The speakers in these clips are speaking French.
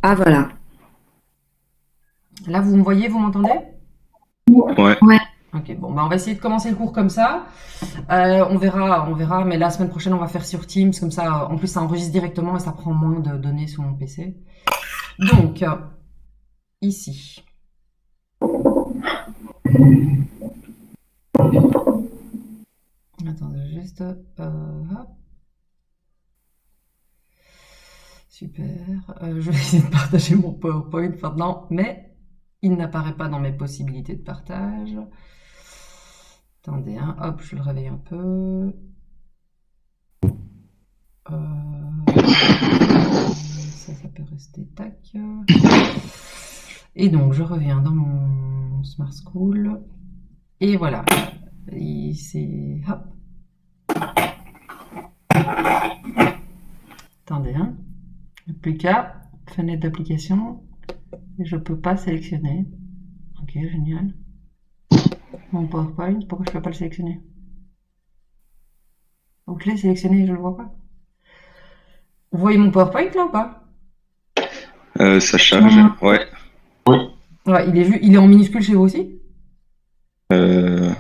Ah voilà. Là, vous me voyez, vous m'entendez? Ouais. Ouais. Ok, bon, bah on va essayer de commencer le cours comme ça. On verra, mais la semaine prochaine, on va faire sur Teams, comme ça, en plus, ça enregistre directement et ça prend moins de données sur mon PC. Donc, ici. Attendez, juste. Hop. Super. Je vais essayer de partager mon PowerPoint maintenant, mais il n'apparaît pas dans mes possibilités de partage. Attendez, hein, hop, je le réveille un peu. Ça peut rester tac. Et donc, je reviens dans mon Smart School. Et voilà. C'est. Hop. Attendez, hein. Plus qu'à. Fenêtre d'application. Et je peux pas sélectionner. Ok, génial. Mon PowerPoint, pourquoi je peux pas le sélectionner? Donc je l'ai sélectionné et je le vois pas. Vous voyez mon PowerPoint là ou pas? Ça charge. Ouais. Ouais, il est en minuscule chez vous aussi? Euh,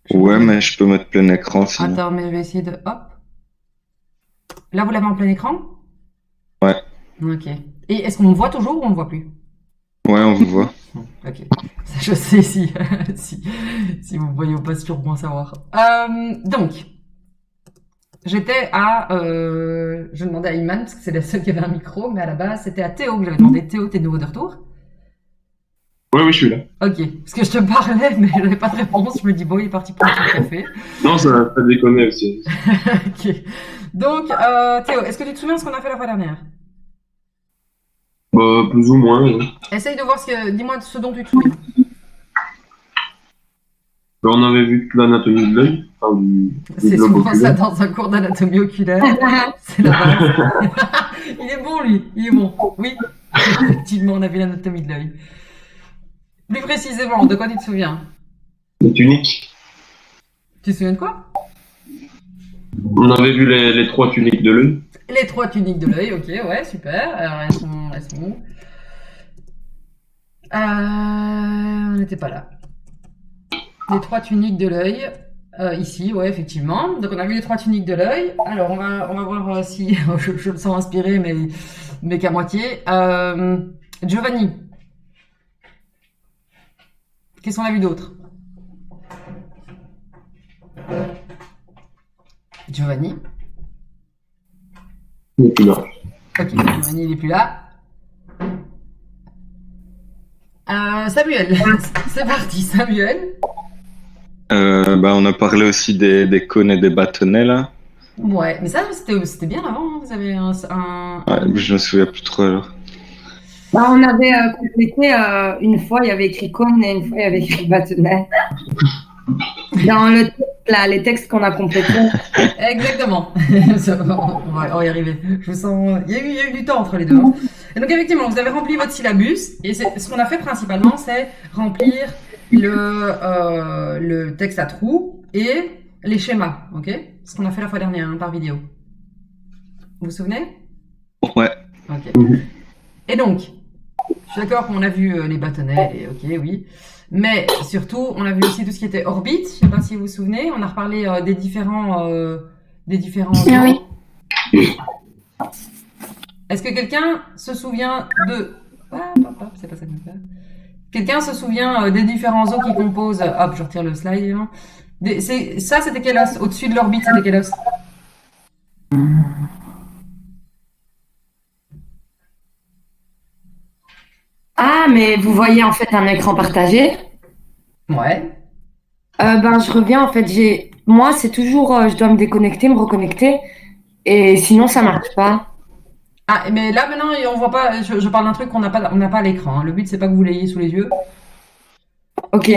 Je sais pas ouais, comment. mais je peux mettre plein écran sinon. Attends, mais je vais essayer de. Hop. Là, vous l'avez en plein écran? Ouais. Ok. Et est-ce qu'on me voit toujours ou on ne voit plus? Ouais, on vous voit. Ok. Ça, je sais si, si vous voyez ou pas, c'est toujours bon à savoir. Donc, je demandais à Iman, parce que c'est la seule qui avait un micro, mais à la base, c'était à Théo que j'avais demandé. Théo, t'es de nouveau de retour? Oui, oui, je suis là. Ok. Parce que je te parlais, mais je n'avais pas de réponse. Je me dis, bon, il est parti prendre son café. Non, ça déconne aussi. Ok. Donc, Théo, est-ce que tu te souviens de ce qu'on a fait la fois dernière? Bah, plus ou moins, oui. Essaye de voir dis-moi ce dont tu te souviens. Bah, on avait vu toute l'anatomie de l'œil, enfin, du C'est globe souvent ça oculaire. dans un cours d'anatomie oculaire. C'est la base. Il est bon, lui. Il est bon. Oui. Effectivement, on a vu l'anatomie de l'œil. Plus précisément, de quoi tu te souviens? Les tuniques. Tu te souviens de quoi? On avait vu les trois tuniques de l'œil. Les trois tuniques de l'œil, ok, ouais, super. Alors, elles sont où? On n'était pas là. Les trois tuniques de l'œil. Ici, ouais, effectivement. Donc, on a vu les trois tuniques de l'œil. Alors, on va voir si je le sens inspiré, mais qu'à moitié. Giovanni, qu'est-ce qu'on a vu d'autre? Giovanni. Il n'est plus là. Ok, Giovanni, il est plus là. Samuel, c'est parti, Samuel. Bah, on a parlé aussi des cônes et des bâtonnets là. Ouais, mais ça, c'était bien avant. Hein. Vous avez Ouais, je me souviens plus trop alors. Bah, on avait complété une fois, il y avait écrit cône et une fois, il y avait écrit bâtonnet. Dans le texte, là, les textes qu'on a complétés. Exactement. On va y arriver. Je vous sens. Il y a eu du temps entre les deux. Hein. Et donc, effectivement, vous avez rempli votre syllabus. Et ce qu'on a fait principalement, c'est remplir le texte à trous et les schémas. Ok? Ce qu'on a fait la fois dernière hein, par vidéo. Vous vous souvenez? Ouais. Ok. Et donc, je suis d'accord qu'on a vu les bâtonnets, ok, oui. Mais surtout, on a vu aussi tout ce qui était orbite. Je sais pas si vous vous souvenez. On a reparlé des différents Ah oui. Est-ce que quelqu'un se souvient de c'est pas ça que je veux faire. Quelqu'un se souvient des différents os qui composent. Hop, je retire le slide. Hein. Ça, c'était quel os? Au-dessus de l'orbite, c'était quel os? Ah, mais vous voyez en fait un écran partagé. Ouais. Ben, je reviens en fait. Moi, c'est toujours, je dois me déconnecter, me reconnecter, et sinon ça marche pas. Ah, mais là maintenant, on voit pas. Je parle d'un truc on n'a pas à l'écran. Hein. Le but, c'est pas que vous l'ayez sous les yeux. Ok.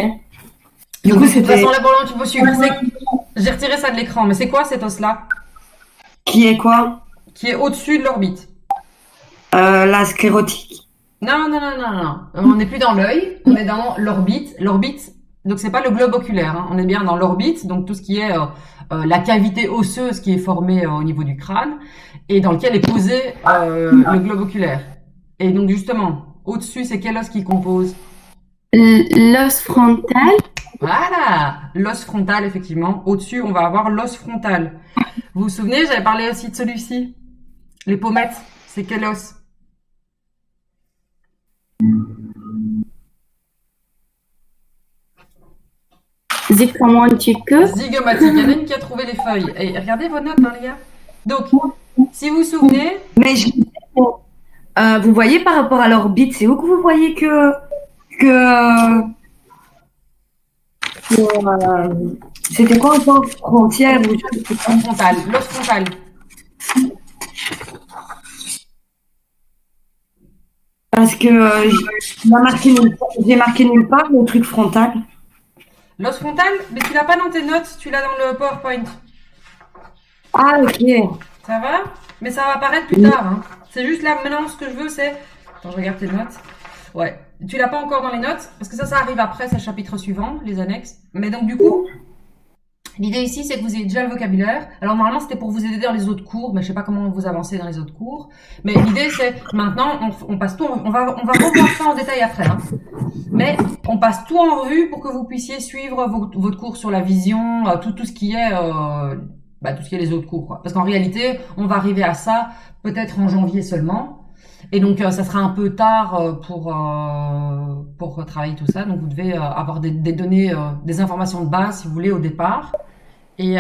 Du Donc, coup, de toute c'était façon, là, pour le moment, tu peux suivre. J'ai retiré ça de l'écran, mais c'est quoi cet os-là? qui est quoi? Qui est au-dessus de l'orbite? La sclérotique. Non, non, non, non, non. On n'est plus dans l'œil, on est dans l'orbite. L'orbite, donc c'est pas le globe oculaire, hein. On est bien dans l'orbite, donc tout ce qui est la cavité osseuse qui est formée au niveau du crâne et dans lequel est posé le globe oculaire. Et donc justement, au-dessus, c'est quel os qui compose? L'os frontal. Voilà, l'os frontal, effectivement. Au-dessus, on va avoir l'os frontal. Vous vous souvenez, j'avais parlé aussi de celui-ci. Les pommettes, c'est quel os? Zygomatique. Zygomatique. Il y en a une qui a trouvé les feuilles. Et regardez vos notes, hein, les gars. Donc, si vous vous souvenez, Mais vous voyez par rapport à l'orbite, c'est où que vous voyez c'était quoi encore frontière ou je sais pas. frontal, l'os frontal. Parce que j'ai marqué nulle part le truc frontal. L'os frontal, mais tu l'as pas dans tes notes, tu l'as dans le PowerPoint. Ah, ok. Ça va? Mais ça va apparaître plus tard. Hein. C'est juste là, maintenant, ce que je veux, c'est... Attends, je regarde tes notes. Ouais. Tu l'as pas encore dans les notes, parce que ça arrive après, c'est le chapitre suivant, les annexes. Mais donc, du coup, l'idée ici, c'est que vous ayez déjà le vocabulaire. Alors, normalement, c'était pour vous aider dans les autres cours, mais je sais pas comment vous avancez dans les autres cours. Mais l'idée, c'est, maintenant, on passe tout, on va revoir ça en détail après, hein. Mais on passe tout en revue pour que vous puissiez suivre votre cours sur la vision, tout ce qui est... tout ce qui est les autres cours, quoi. Parce qu'en réalité, on va arriver à ça peut-être en janvier seulement. Et donc, ça sera un peu tard pour travailler tout ça. Donc, vous devez avoir des données, des informations de base, si vous voulez, au départ. Et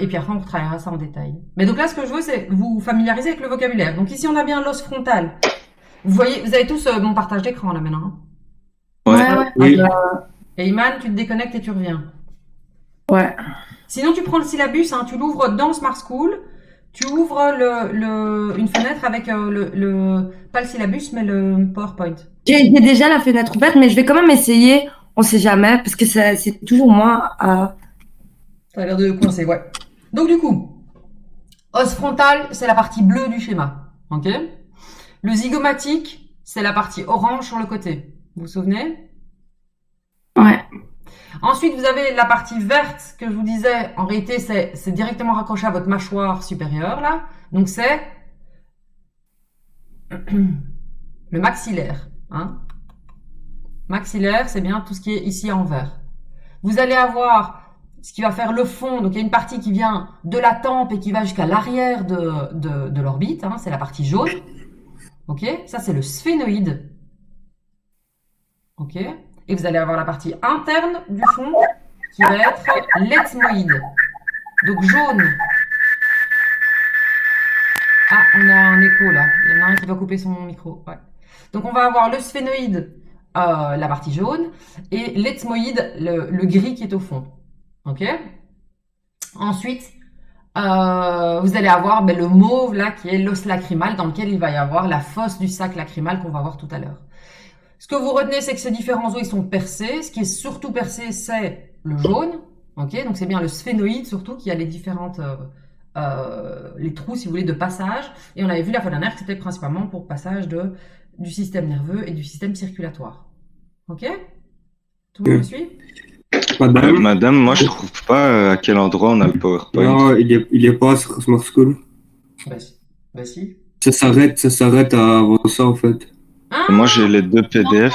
puis après, on travaillera ça en détail. Mais donc là, ce que je veux, c'est vous familiariser avec le vocabulaire. Donc ici, on a bien l'os frontal. Vous voyez, vous avez tous mon partage d'écran là maintenant. Hein. Ouais. Oui. Et Iman, tu te déconnectes et tu reviens. Ouais. Sinon, tu prends le syllabus, hein, tu l'ouvres dans Smart School, tu ouvres une fenêtre avec pas le syllabus, mais le PowerPoint. J'ai déjà la fenêtre ouverte, mais je vais quand même essayer. On sait jamais, parce que c'est toujours moi à... Ça a l'air de coincer, ouais. Donc du coup, os frontal, c'est la partie bleue du schéma, ok? Le zygomatique, c'est la partie orange sur le côté. Vous vous souvenez? Ouais. Ensuite, vous avez la partie verte que je vous disais. En réalité, c'est directement raccroché à votre mâchoire supérieure, là. Donc, c'est le maxillaire. Hein. Maxillaire, c'est bien tout ce qui est ici en vert. Vous allez avoir ce qui va faire le fond. Donc, il y a une partie qui vient de la tempe et qui va jusqu'à l'arrière de l'orbite. Hein, c'est la partie jaune. Ok, ça, c'est le sphénoïde. Ok. Et vous allez avoir la partie interne du fond qui va être l'ethmoïde. Donc jaune. Ah, on a un écho là. Il y en a un qui doit couper son micro. Ouais. Donc on va avoir le sphénoïde, la partie jaune, et l'ethmoïde, le gris qui est au fond. Ok. Ensuite, vous allez avoir le mauve là qui est l'os lacrymal dans lequel il va y avoir la fosse du sac lacrymal qu'on va voir tout à l'heure. Ce que vous retenez, c'est que ces différents os, ils sont percés. Ce qui est surtout percé, c'est le jaune. Ok, donc c'est bien le sphénoïde surtout qui a les différentes, les trous, si vous voulez, de passage. Et on avait vu la fois dernière que c'était principalement pour passage du système nerveux et du système circulatoire. Ok? Tout le monde me suit? Madame, moi je trouve pas à quel endroit on a le PowerPoint. Non, il est pas sur Smart School. Bah si. Ça s'arrête à avoir ça en fait. Ah, Moi j'ai les deux PDF.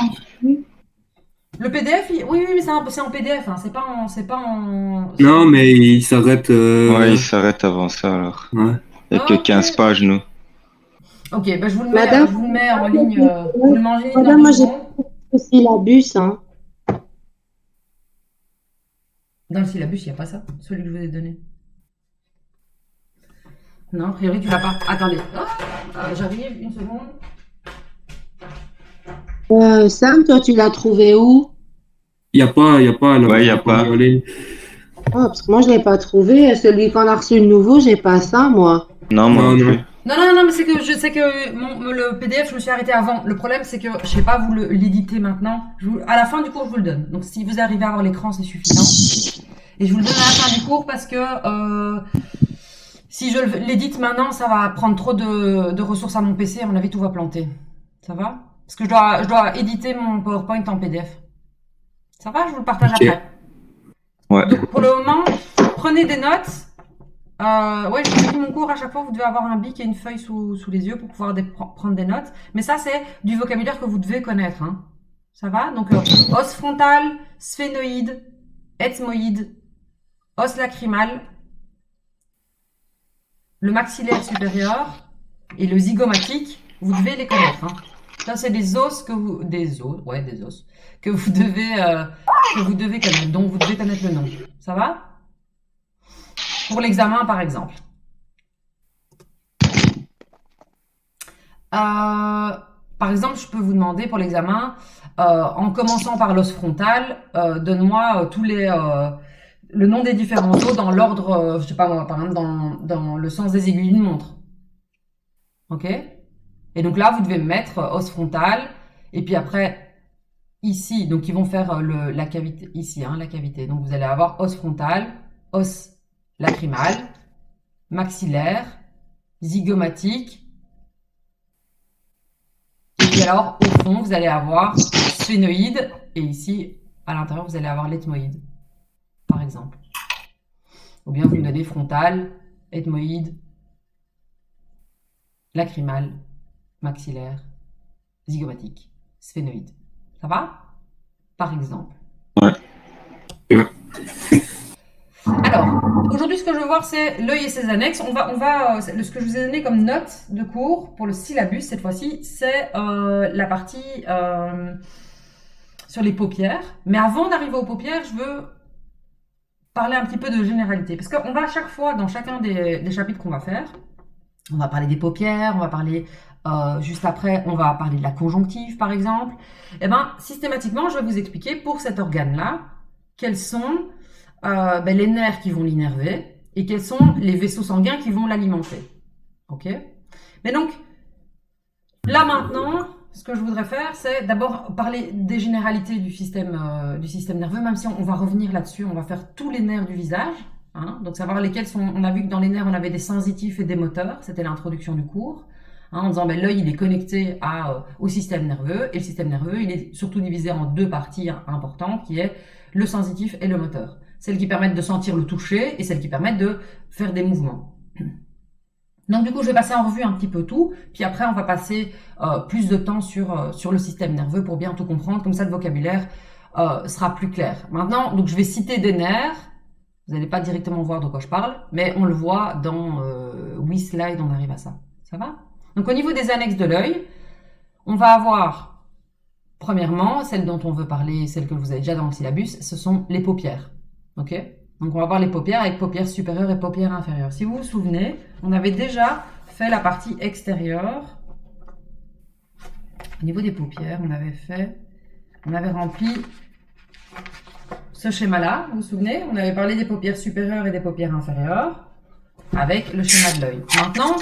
le PDF, oui, mais c'est en PDF, hein, c'est pas en... Non, mais il s'arrête. Ouais, il s'arrête avant ça alors. Ouais. Il n'y a que 15 pages, nous. Ok, bah je vous le Madame, mets en ligne. Vous le mangez dans Madame, moi, deux j'ai secondes. le syllabus, hein. Dans le syllabus, il n'y a pas ça, celui que je vous ai donné. Non, a priori, tu l'as pas. Attendez. J'arrive, une seconde. Sam, toi, tu l'as trouvé où? Il n'y a pas. Là, Ouais, il y a pas. en ligne. Oh, parce que moi, je ne l'ai pas trouvé. Celui qu'on a reçu de nouveau, j'ai pas ça, moi. Non, moi non Non. plus. Non, mais c'est que je sais que le PDF, je me suis arrêté avant. Le problème, c'est que je sais pas vous l'éditer maintenant. À la fin du cours, je vous le donne. Donc, si vous arrivez à avoir l'écran, c'est suffisant. Et je vous le donne à la fin du cours parce que si je l'édite maintenant, ça va prendre trop de ressources à mon PC. À mon avis, tout va planter. Ça va? Parce que je dois éditer mon PowerPoint en PDF. Ça va? Je vous le partage après. Ouais. Donc, pour le moment, prenez des notes. Ouais, j'ai dit mon cours, à chaque fois, vous devez avoir un bic et une feuille sous les yeux pour pouvoir prendre des notes. Mais ça, c'est du vocabulaire que vous devez connaître. Hein. Ça va? Donc, os frontal, sphénoïde, ethmoïde, os lacrymal, le maxillaire supérieur et le zygomatique, vous devez les connaître. Hein. Ça, c'est des os que vous... Des os que vous devez connaître, dont vous devez connaître le nom. Ça va? Pour l'examen, par exemple. Par exemple, je peux vous demander pour l'examen, en commençant par l'os frontal, donne-moi le nom des différents os dans l'ordre, je sais pas moi, par exemple dans le sens des aiguilles d'une montre. Ok? Et donc là, vous devez mettre os frontal, et puis après, ici, donc ils vont faire la cavité, ici, hein, la cavité. Donc vous allez avoir os frontal, os lacrymal, maxillaire, zygomatique, et puis alors, au fond, vous allez avoir sphénoïde, et ici, à l'intérieur, vous allez avoir l'ethmoïde, par exemple. Ou bien vous me donnez frontal, ethmoïde, lacrymal, maxillaire, zygomatique, sphénoïde. Ça va? Par exemple. Ouais. Alors, aujourd'hui, ce que je veux voir, c'est l'œil et ses annexes. Ce que je vous ai donné comme note de cours pour le syllabus, cette fois-ci, c'est la partie sur les paupières. Mais avant d'arriver aux paupières, je veux parler un petit peu de généralité. Parce qu'on va à chaque fois, dans chacun des chapitres qu'on va faire, on va parler des paupières, on va parler, juste après, on va parler de la conjonctive, par exemple. Et bien, systématiquement, je vais vous expliquer pour cet organe-là, quels sont les nerfs qui vont l'innerver et quels sont les vaisseaux sanguins qui vont l'alimenter. Ok? Mais donc, là maintenant, ce que je voudrais faire, c'est d'abord parler des généralités du système nerveux, même si on va revenir là-dessus, on va faire tous les nerfs du visage, hein, donc savoir lesquels sont... On a vu que dans les nerfs, on avait des sensitifs et des moteurs, c'était l'introduction du cours, hein, en disant l'œil, il est connecté au système nerveux, et le système nerveux, il est surtout divisé en deux parties importantes, qui est le sensitif et le moteur. Celles qui permettent de sentir le toucher et celles qui permettent de faire des mouvements. Donc du coup, je vais passer en revue un petit peu tout, puis après on va passer plus de temps sur le système nerveux pour bien tout comprendre, comme ça le vocabulaire sera plus clair. Maintenant, donc je vais citer des nerfs, vous n'allez pas directement voir de quoi je parle, mais on le voit dans 8 slides, on arrive à ça. Ça va? Donc au niveau des annexes de l'œil, on va avoir, premièrement, celle dont on veut parler, celle que vous avez déjà dans le syllabus, ce sont les paupières. Ok? Donc on va voir les paupières avec paupières supérieures et paupières inférieures. Si vous vous souvenez, on avait déjà fait la partie extérieure. Au niveau des paupières, on avait rempli ce schéma-là, vous vous souvenez? On avait parlé des paupières supérieures et des paupières inférieures avec le schéma de l'œil. Maintenant,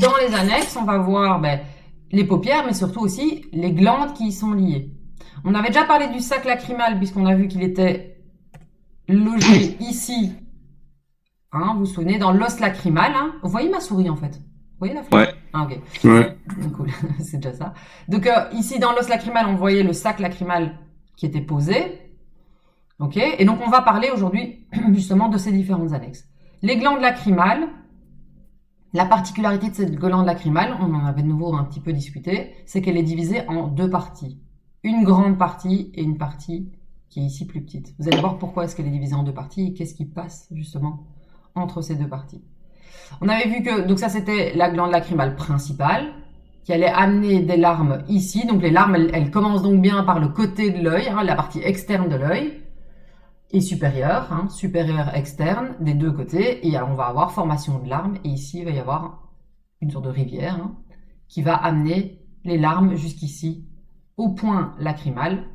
dans les annexes, on va voir les paupières, mais surtout aussi les glandes qui y sont liées. On avait déjà parlé du sac lacrymal puisqu'on a vu qu'il était logé ici, hein, vous vous souvenez, dans l'os lacrymal. Hein. Vous voyez ma souris en fait? Vous voyez la flèche? Ouais. Ah, ok. Ouais. Cool, c'est déjà ça. Donc ici dans l'os lacrymal, on voyait le sac lacrymal qui était posé. Ok. Et donc on va parler aujourd'hui justement de ces différentes annexes. Les glandes lacrymales. La particularité de cette glande lacrymale, on en avait de nouveau un petit peu discuté, c'est qu'elle est divisée en deux parties. Une grande partie et une partie qui est ici plus petite. Vous allez voir pourquoi est-ce qu'elle est divisée en deux parties et qu'est-ce qui passe justement entre ces deux parties. On avait vu que, donc ça c'était la glande lacrymale principale, qui allait amener des larmes ici. Donc les larmes, elles commencent donc bien par le côté de l'œil, hein, la partie externe de l'œil, et supérieure, hein, supérieure externe, des deux côtés. Et alors on va avoir formation de larmes, et ici il va y avoir une sorte de rivière, hein, qui va amener les larmes jusqu'ici, au point lacrymal,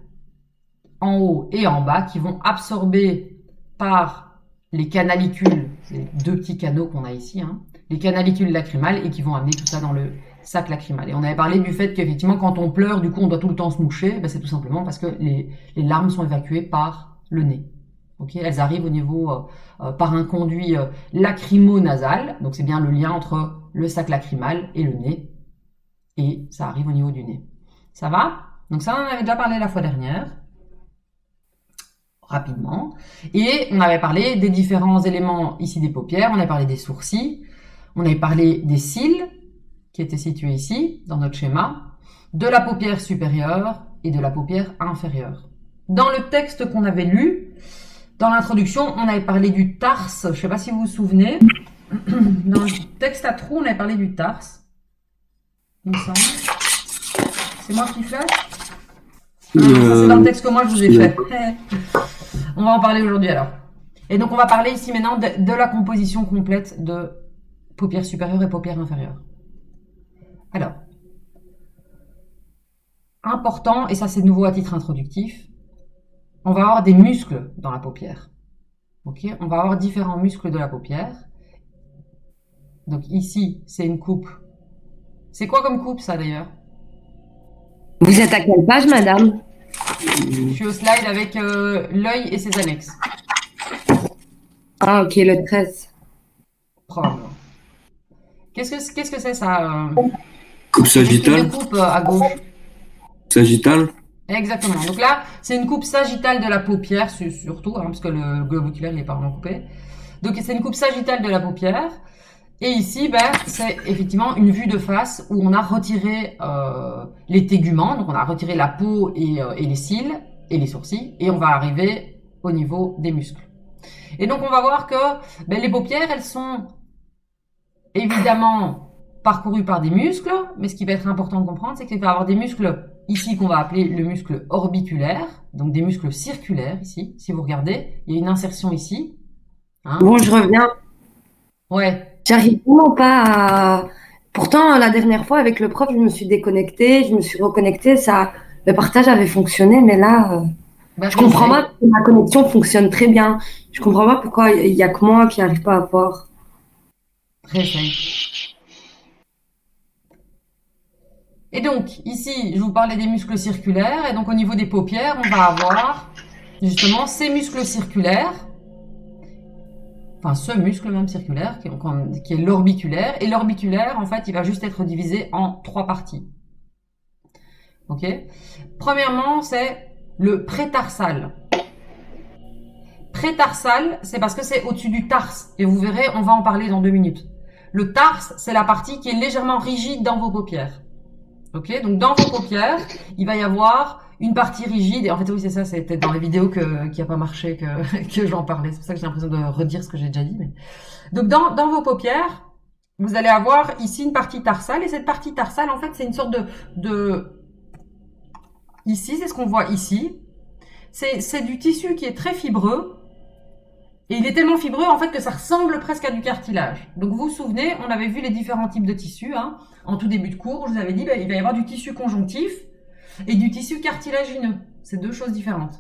en haut et en bas, qui vont absorber par les canalicules, ces deux petits canaux qu'on a ici, hein, les canalicules lacrymales, et qui vont amener tout ça dans le sac lacrymal. Et on avait parlé du fait qu'effectivement, quand on pleure, du coup, on doit tout le temps se moucher. C'est tout simplement parce que les larmes sont évacuées par le nez. Okay, elles arrivent au niveau par un conduit lacrymo-nasal, donc c'est bien le lien entre le sac lacrymal et le nez, et ça arrive au niveau du nez. Ça va? Donc ça, on en avait déjà parlé la fois dernière. rapidement. Et on avait parlé des différents éléments ici des paupières, on avait parlé des sourcils, on avait parlé des cils, qui étaient situés ici, dans notre schéma, de la paupière supérieure et de la paupière inférieure. Dans le texte qu'on avait lu, dans l'introduction, on avait parlé du tarse, je ne sais pas si vous vous souvenez, dans le texte à trous, on avait parlé du tarse, il me semble. C'est moi qui flash? Ça, c'est dans le texte que moi je vous ai fait. On va en parler aujourd'hui alors. Et donc on va parler ici maintenant de la composition complète de paupières supérieures et paupières inférieures. Alors, important, et ça c'est nouveau à titre introductif, on va avoir des muscles dans la paupière. Ok, on va avoir différents muscles de la paupière. Donc ici, c'est une coupe. C'est quoi comme coupe ça d'ailleurs? Vous êtes à quelle page, madame? Je suis au slide avec l'œil et ses annexes. Ah, ok, le 13. Probablement. Qu'est-ce que c'est ça Coupe sagittale. Une coupe à gauche. Sagittale. Exactement. Donc là, c'est une coupe sagittale de la paupière, surtout, hein, parce que le globe oculaire il est pas vraiment coupé. Donc c'est une coupe sagittale de la paupière. Et ici, ben, c'est effectivement une vue de face où on a retiré les téguments, donc on a retiré la peau et les cils et les sourcils, et on va arriver au niveau des muscles. Et donc on va voir que ben, les paupières, elles sont évidemment parcourues par des muscles, mais ce qui va être important de comprendre, c'est qu'il va y avoir des muscles ici qu'on va appeler le muscle orbiculaire, donc des muscles circulaires ici. Si vous regardez, il y a une insertion ici. Hein. Bon, je reviens. Ouais. J'arrive vraiment pas à... Pourtant, la dernière fois, avec le prof, je me suis déconnectée, je me suis reconnectée, le partage avait fonctionné, mais là, je comprends pas que ma connexion fonctionne très bien. Je comprends pas pourquoi il y a que moi qui n'arrive pas à voir. Réessaye. Et donc, ici, je vous parlais des muscles circulaires, et donc au niveau des paupières, on va avoir justement ces muscles circulaires, enfin ce muscle même circulaire, qui est l'orbiculaire, et l'orbiculaire, en fait, il va juste être divisé en 3 parties. Ok? Premièrement, c'est le prétarsal. Prétarsal, c'est parce que c'est au-dessus du tarse, et vous verrez, on va en parler dans 2 minutes. Le tarse, c'est la partie qui est légèrement rigide dans vos paupières. Ok, donc dans vos paupières, il va y avoir une partie rigide. Et en fait, oui, c'est ça, c'était dans la vidéo qui a pas marché que j'en parlais. C'est pour ça que j'ai l'impression de redire ce que j'ai déjà dit. Mais... Donc dans vos paupières, vous allez avoir ici une partie tarsale. Et cette partie tarsale, en fait, c'est une sorte de... Ici, c'est ce qu'on voit ici. C'est du tissu qui est très fibreux. Et il est tellement fibreux, en fait, que ça ressemble presque à du cartilage. Donc, vous vous souvenez, on avait vu les différents types de tissus, hein. En tout début de cours, je vous avais dit, ben, il va y avoir du tissu conjonctif et du tissu cartilagineux. C'est 2 choses différentes.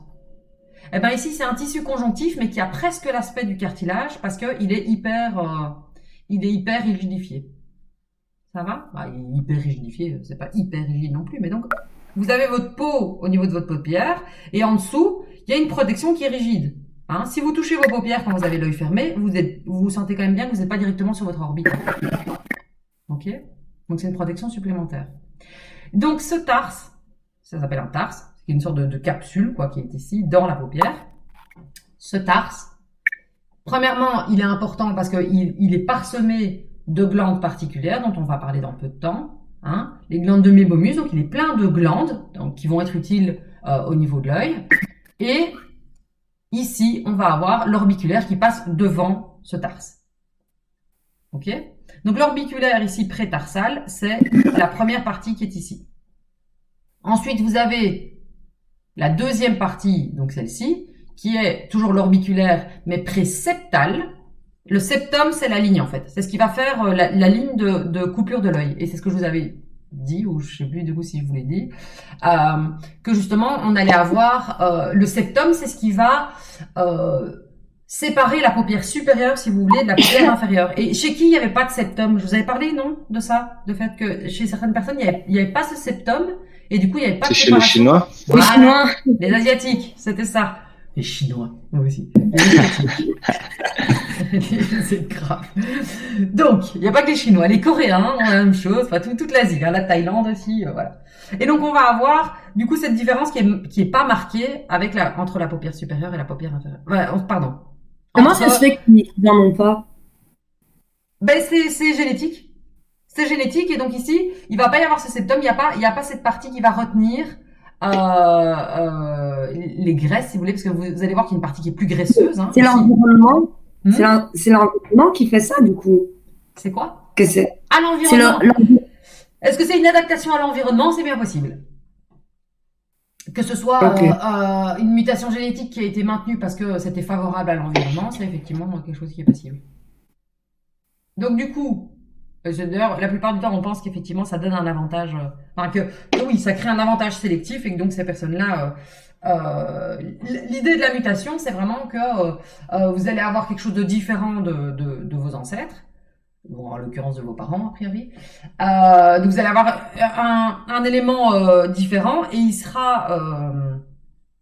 Et ben, ici, c'est un tissu conjonctif, mais qui a presque l'aspect du cartilage parce qu'il est hyper rigidifié. Ça va? Bah, il est hyper rigidifié, c'est pas hyper rigide non plus, mais donc, vous avez votre peau au niveau de votre paupière et en dessous, il y a une protection qui est rigide. Hein, si vous touchez vos paupières quand vous avez l'œil fermé, vous sentez quand même bien que vous n'êtes pas directement sur votre orbite. Ok? Donc c'est une protection supplémentaire. Donc ce tarse, ça s'appelle un tarse, c'est une sorte de capsule quoi, qui est ici dans la paupière. Ce tarse, premièrement, il est important parce qu'il est parsemé de glandes particulières dont on va parler dans peu de temps. Hein, les glandes de Mébomus, donc il est plein de glandes donc, qui vont être utiles au niveau de l'œil. Et ici, on va avoir l'orbiculaire qui passe devant ce tarse. Ok? Donc l'orbiculaire ici prétarsal, c'est la première partie qui est ici. Ensuite, vous avez la deuxième partie, donc celle-ci, qui est toujours l'orbiculaire, mais préseptal. Le septum, c'est la ligne en fait. C'est ce qui va faire la ligne de coupure de l'œil. Et c'est ce que je vous avais dit, ou je sais plus du coup si je vous l'ai dit, que justement on allait avoir le septum, c'est ce qui va séparer la paupière supérieure, si vous voulez, de la paupière inférieure. Et chez qui il n'y avait pas de septum? Je vous avais parlé, non, de ça, de fait que chez certaines personnes il y avait pas ce septum, et du coup il n'y avait pas de séparation. C'est chez les Chinois? Les Chinois. Les Asiatiques, c'était ça. Les Chinois, moi aussi. C'est grave. Donc, il n'y a pas que les Chinois, les Coréens ont la même chose, enfin toute l'Asie, hein, la Thaïlande aussi, voilà. Et donc on va avoir du coup cette différence qui est pas marquée avec entre la paupière supérieure et la paupière inférieure. Pardon. Comment ça se fait qu'ils n'en ont pas? Ben c'est génétique. C'est génétique et donc ici, il va pas y avoir ce septum, il y a pas cette partie qui va retenir les graisses, si vous voulez, parce que vous allez voir qu'il y a une partie qui est plus graisseuse. Hein, c'est l'environnement. Hmm. C'est l'environnement qui fait ça, du coup. C'est quoi? Que c'est À l'environnement. Est-ce que c'est une adaptation à l'environnement? C'est bien possible. Que ce soit Ok. une mutation génétique qui a été maintenue parce que c'était favorable à l'environnement, c'est effectivement quelque chose qui est possible. Donc du coup, d'ailleurs, la plupart du temps, on pense qu'effectivement, ça donne un avantage, enfin que oui, ça crée un avantage sélectif et que donc ces personnes-là, l'idée de la mutation, c'est vraiment que vous allez avoir quelque chose de différent de vos ancêtres, bon, en l'occurrence de vos parents, a priori. Donc vous allez avoir un élément différent et il sera,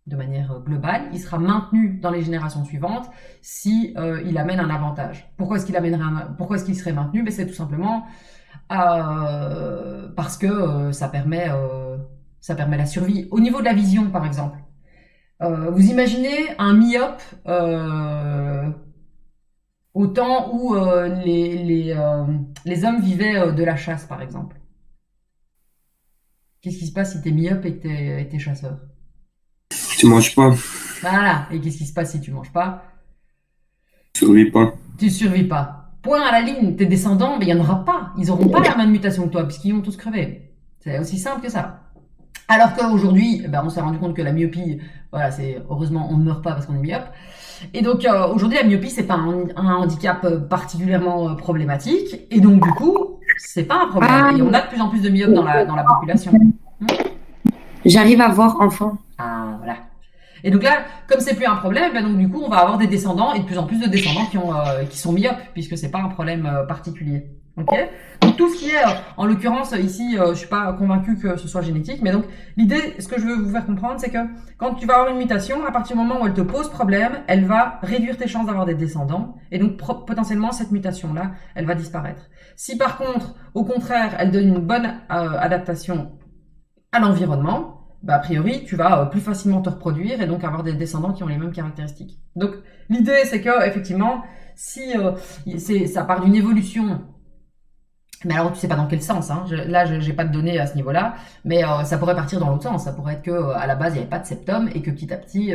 de manière globale, il sera maintenu dans les générations suivantes si il amène un avantage. Pourquoi est-ce qu'il serait maintenu? Ben, c'est tout simplement parce que ça permet la survie. Au niveau de la vision, par exemple, vous imaginez un myope au temps où les hommes vivaient de la chasse, par exemple. Qu'est-ce qui se passe si t'es myope et que t'es chasseur? Tu manges pas, Voilà. Et qu'est-ce qui se passe si tu manges pas? tu survis pas. Tu survis pas. Point à la ligne. Tes descendants, mais il y en aura pas. Ils auront pas la même mutation que toi, puisqu'ils vont tous crever. C'est aussi simple que ça. Alors qu'aujourd'hui, on s'est rendu compte que la myopie, voilà, heureusement on ne meurt pas parce qu'on est myope. Et donc aujourd'hui, la myopie, c'est pas un handicap particulièrement problématique. Et donc du coup, c'est pas un problème. Et on a de plus en plus de myopes dans la population. J'arrive à voir enfin. Ah, voilà. Et donc là, comme c'est plus un problème, donc du coup, on va avoir des descendants et de plus en plus de descendants qui sont myopes, puisque c'est pas un problème particulier. Ok? Donc tout ce qui est, en l'occurrence ici, je suis pas convaincu que ce soit génétique, mais donc l'idée, ce que je veux vous faire comprendre, c'est que quand tu vas avoir une mutation, à partir du moment où elle te pose problème, elle va réduire tes chances d'avoir des descendants, et donc potentiellement cette mutation-là, elle va disparaître. Si par contre, au contraire, elle donne une bonne adaptation à l'environnement, a priori, tu vas plus facilement te reproduire et donc avoir des descendants qui ont les mêmes caractéristiques. Donc, l'idée, c'est que, effectivement, si ça part d'une évolution, mais alors tu sais pas dans quel sens, hein, j'ai pas de données à ce niveau-là, mais ça pourrait partir dans l'autre sens. Ça pourrait être que à la base, il n'y avait pas de septum et que petit à petit,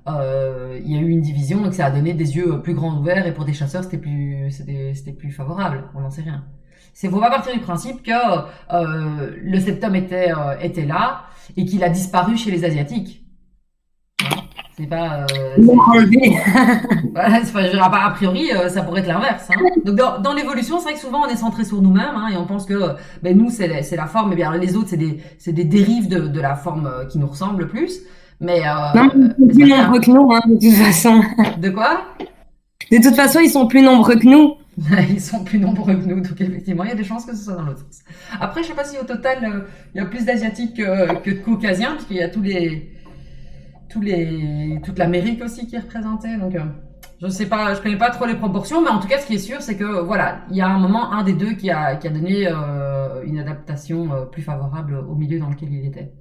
il y a eu une division et que ça a donné des yeux plus grands ouverts et pour des chasseurs, c'était plus favorable. On n'en sait rien. Faut pas partir du principe que le septum était là et qu'il a disparu chez les Asiatiques. C'est pas. Ils l'ont enlevé. Voilà, a priori, ça pourrait être l'inverse. Hein. Donc dans l'évolution, c'est vrai que souvent on est centré sur nous-mêmes hein, et on pense que nous c'est la forme, et bien les autres c'est des dérives de la forme qui nous ressemble le plus. Mais Non, mais ils sont plus nombreux que nous, hein, de toute façon. De quoi? De toute façon, ils sont plus nombreux que nous. Ils sont plus nombreux que nous, donc effectivement, il y a des chances que ce soit dans l'autre sens. Après, je sais pas si au total, il y a plus d'Asiatiques que de Caucasiens, puisqu'il y a toute l'Amérique aussi qui est représentée. Donc, je sais pas, je connais pas trop les proportions, mais en tout cas, ce qui est sûr, c'est que voilà, il y a un moment, un des deux qui a donné une adaptation plus favorable au milieu dans lequel il était.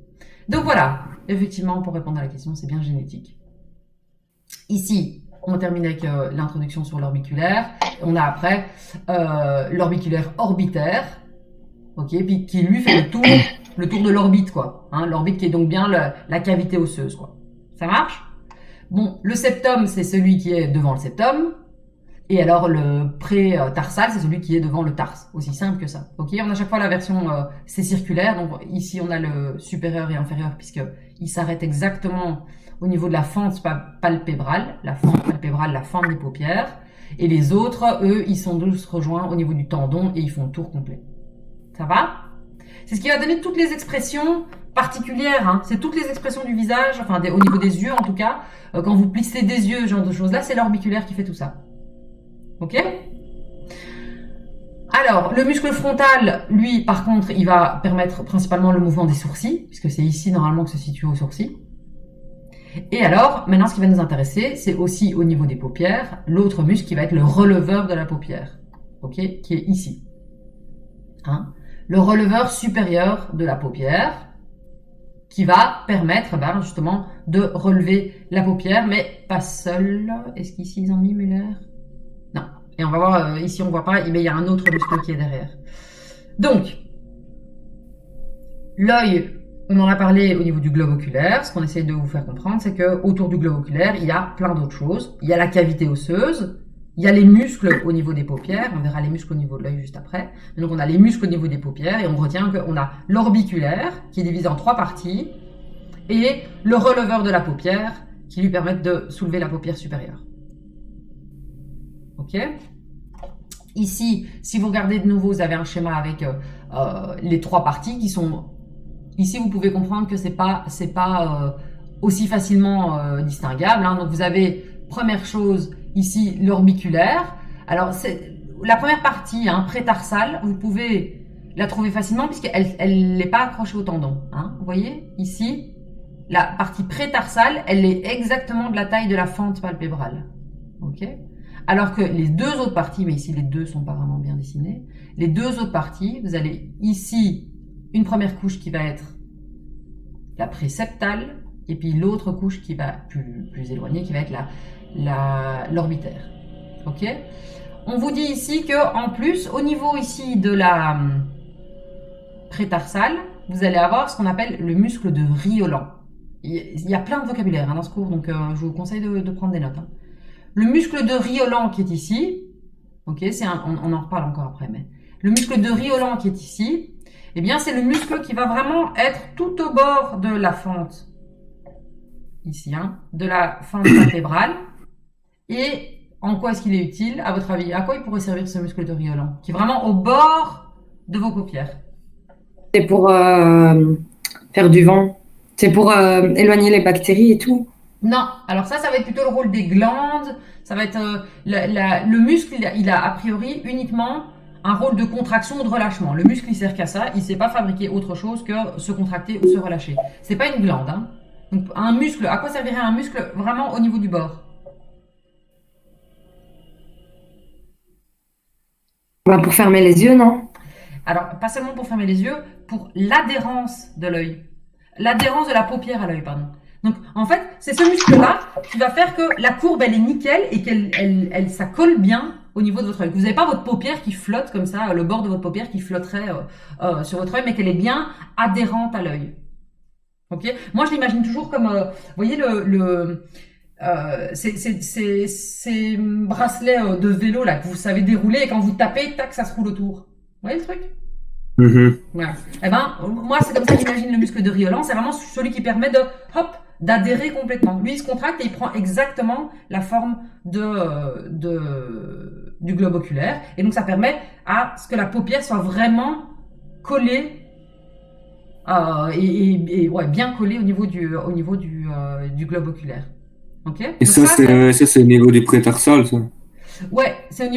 Donc voilà, effectivement, pour répondre à la question, c'est bien génétique. Ici, on termine avec l'introduction sur l'orbiculaire. On a après l'orbiculaire orbitaire, ok, puis qui lui fait le tour de l'orbite, quoi. Hein, l'orbite qui est donc bien la cavité osseuse, quoi. Ça marche? Bon, le septum, c'est celui qui est devant le septum. Et alors le pré-tarsal, c'est celui qui est devant le tarse. Aussi simple que ça. Ok, on a à chaque fois la version c'est circulaire. Donc ici on a le supérieur et inférieur puisque il s'arrête exactement au niveau de la fente palpébrale, la fente des paupières. Et les autres, eux, ils sont tous rejoints au niveau du tendon et ils font le tour complet. Ça va? C'est ce qui va donner toutes les expressions particulières. Hein. C'est toutes les expressions du visage, enfin au niveau des yeux en tout cas. Quand vous plissez des yeux, ce genre de choses là, c'est l'orbiculaire qui fait tout ça. Ok? Alors, le muscle frontal, lui, par contre, il va permettre principalement le mouvement des sourcils, puisque c'est ici normalement que se situent aux sourcils. Et alors, maintenant, ce qui va nous intéresser, c'est aussi au niveau des paupières, l'autre muscle qui va être le releveur de la paupière, ok, qui est ici. Hein, le releveur supérieur de la paupière, qui va permettre justement de relever la paupière, mais pas seul. Est-ce qu'ici ils ont mis Muller? Non. Et on va voir, ici on voit pas, mais il y a un autre muscle qui est derrière. Donc, l'œil, on en a parlé au niveau du globe oculaire. Ce qu'on essaie de vous faire comprendre, c'est que autour du globe oculaire, il y a plein d'autres choses. Il y a la cavité osseuse, il y a les muscles au niveau des paupières. On verra les muscles au niveau de l'œil juste après. Donc on a les muscles au niveau des paupières et on retient qu'on a l'orbiculaire qui est divisé en 3 parties et le releveur de la paupière qui lui permet de soulever la paupière supérieure. Ok ? Ici, si vous regardez de nouveau, vous avez un schéma avec les 3 parties qui sont... Ici, vous pouvez comprendre que c'est pas aussi facilement distinguable. Hein. Donc, vous avez, première chose, ici, l'orbiculaire. Alors, c'est la première partie, hein, prétarsale, vous pouvez la trouver facilement puisqu'elle n'est pas accrochée au tendon. Hein. Vous voyez, ici, la partie prétarsale, elle est exactement de la taille de la fente palpébrale. Ok ? Alors que les 2 autres parties, mais ici, les 2 sont pas vraiment bien dessinés. Les 2 autres parties, vous avez ici une première couche qui va être la préceptale, et puis l'autre couche qui va plus éloignée, qui va être l'orbitaire. Ok ? On vous dit ici que en plus, au niveau ici de la prétarsale, vous allez avoir ce qu'on appelle le muscle de Riolan. Il y a plein de vocabulaire dans ce cours, donc je vous conseille de prendre des notes. Hein. Le muscle de Riolan qui est ici, ok, on en reparle encore après, mais le muscle de Riolan qui est ici, eh bien c'est le muscle qui va vraiment être tout au bord de la fente, ici, hein, de la fente vertébrale. Et en quoi est-ce qu'il est utile, à votre avis? À quoi il pourrait servir ce muscle de Riolan, qui est vraiment au bord de vos paupières? C'est pour faire du vent. C'est pour éloigner les bactéries et tout. Non, alors ça va être plutôt le rôle des glandes. Ça va être le muscle, il a a priori uniquement un rôle de contraction ou de relâchement. Le muscle, il sert qu'à ça. Il ne sait pas fabriquer autre chose que se contracter ou se relâcher. C'est pas une glande. Hein. Donc un muscle, à quoi servirait un muscle vraiment au niveau du bord? Bah, pour fermer les yeux, non? Alors, pas seulement pour fermer les yeux, pour l'adhérence de l'œil. L'adhérence de la paupière à l'œil, pardon. Donc, en fait, c'est ce muscle-là qui va faire que la courbe, elle est nickel et qu'elle ça colle bien au niveau de votre œil. Vous n'avez pas votre paupière qui flotte comme ça, le bord de votre paupière qui flotterait sur votre œil, mais qu'elle est bien adhérente à l'œil. Ok ? Moi, je l'imagine toujours comme, vous voyez, ces bracelets de vélo là que vous savez dérouler et quand vous tapez, tac, ça se roule autour. Vous voyez le truc? Ouais. Eh ben, moi, c'est comme ça que j'imagine le muscle de Riolan. C'est vraiment celui qui permet d'adhérer complètement. Lui, il se contracte et il prend exactement la forme du globe oculaire. Et donc, ça permet à ce que la paupière soit vraiment collée bien collée au niveau du globe oculaire. Ok ? Et donc ça, c'est au niveau du prétarsal, ça? Ouais, c'est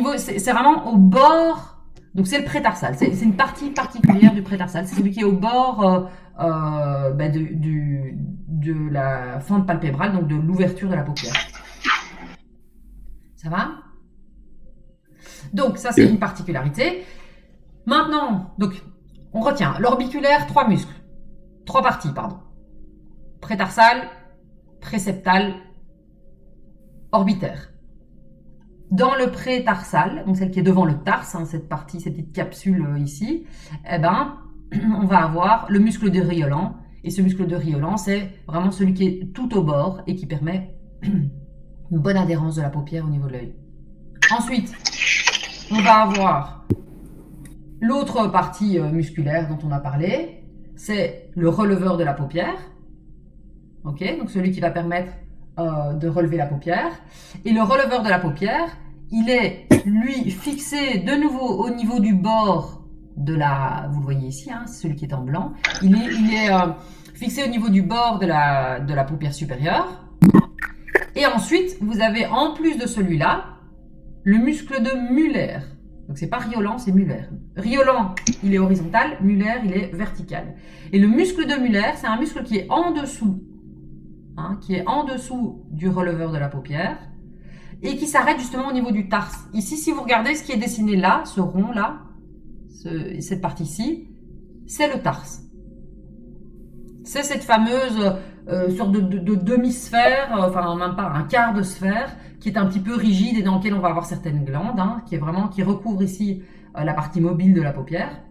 vraiment au bord. Donc c'est le prétarsal, c'est une partie particulière du prétarsal. C'est celui qui est au bord de la fente palpébrale, donc de l'ouverture de la paupière. Ça va? Donc ça c'est une particularité. Maintenant, donc on retient l'orbiculaire, 3 muscles, 3 parties, pardon. Prétarsal, préceptal, orbitaire. Dans le prétarsal, donc celle qui est devant le tarse, hein, cette partie, cette petite capsule ici, eh ben, on va avoir le muscle de Riolan. Et ce muscle de Riolan, c'est vraiment celui qui est tout au bord et qui permet une bonne adhérence de la paupière au niveau de l'œil. Ensuite, on va avoir l'autre partie musculaire dont on a parlé, c'est le releveur de la paupière. Ok, donc celui qui va permettre de relever la paupière. Et le releveur de la paupière, il est, lui, fixé de nouveau au niveau du bord de la... Vous le voyez ici, hein, c'est celui qui est en blanc. Il est fixé au niveau du bord de la paupière supérieure. Et ensuite, vous avez, en plus de celui-là, le muscle de Muller. Donc, c'est pas Riolan, c'est Muller. Riolan, il est horizontal. Muller, il est vertical. Et le muscle de Muller, c'est un muscle qui est en dessous. hein, qui est en dessous du releveur de la paupière et qui s'arrête justement au niveau du tarse. Ici, si vous regardez ce qui est dessiné là, ce rond là, cette partie-ci, c'est le tarse. C'est cette fameuse sorte de demi-sphère, enfin même pas un quart de sphère, qui est un petit peu rigide et dans lequel on va avoir certaines glandes, hein, qui recouvre ici la partie mobile de la paupière.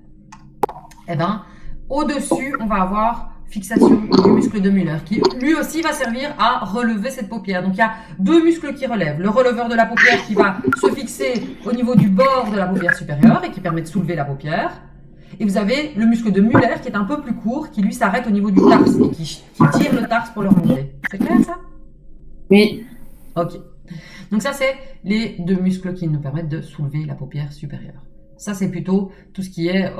Et ben, au-dessus, on va avoir fixation du muscle de Müller, qui lui aussi va servir à relever cette paupière. Donc il y a deux muscles qui relèvent. Le releveur de la paupière qui va se fixer au niveau du bord de la paupière supérieure et qui permet de soulever la paupière. Et vous avez le muscle de Müller qui est un peu plus court, qui lui s'arrête au niveau du tarse et qui tire le tarse pour le remonter. C'est clair ça? Oui. Ok. Donc ça c'est les deux muscles qui nous permettent de soulever la paupière supérieure. Ça c'est plutôt tout ce qui est,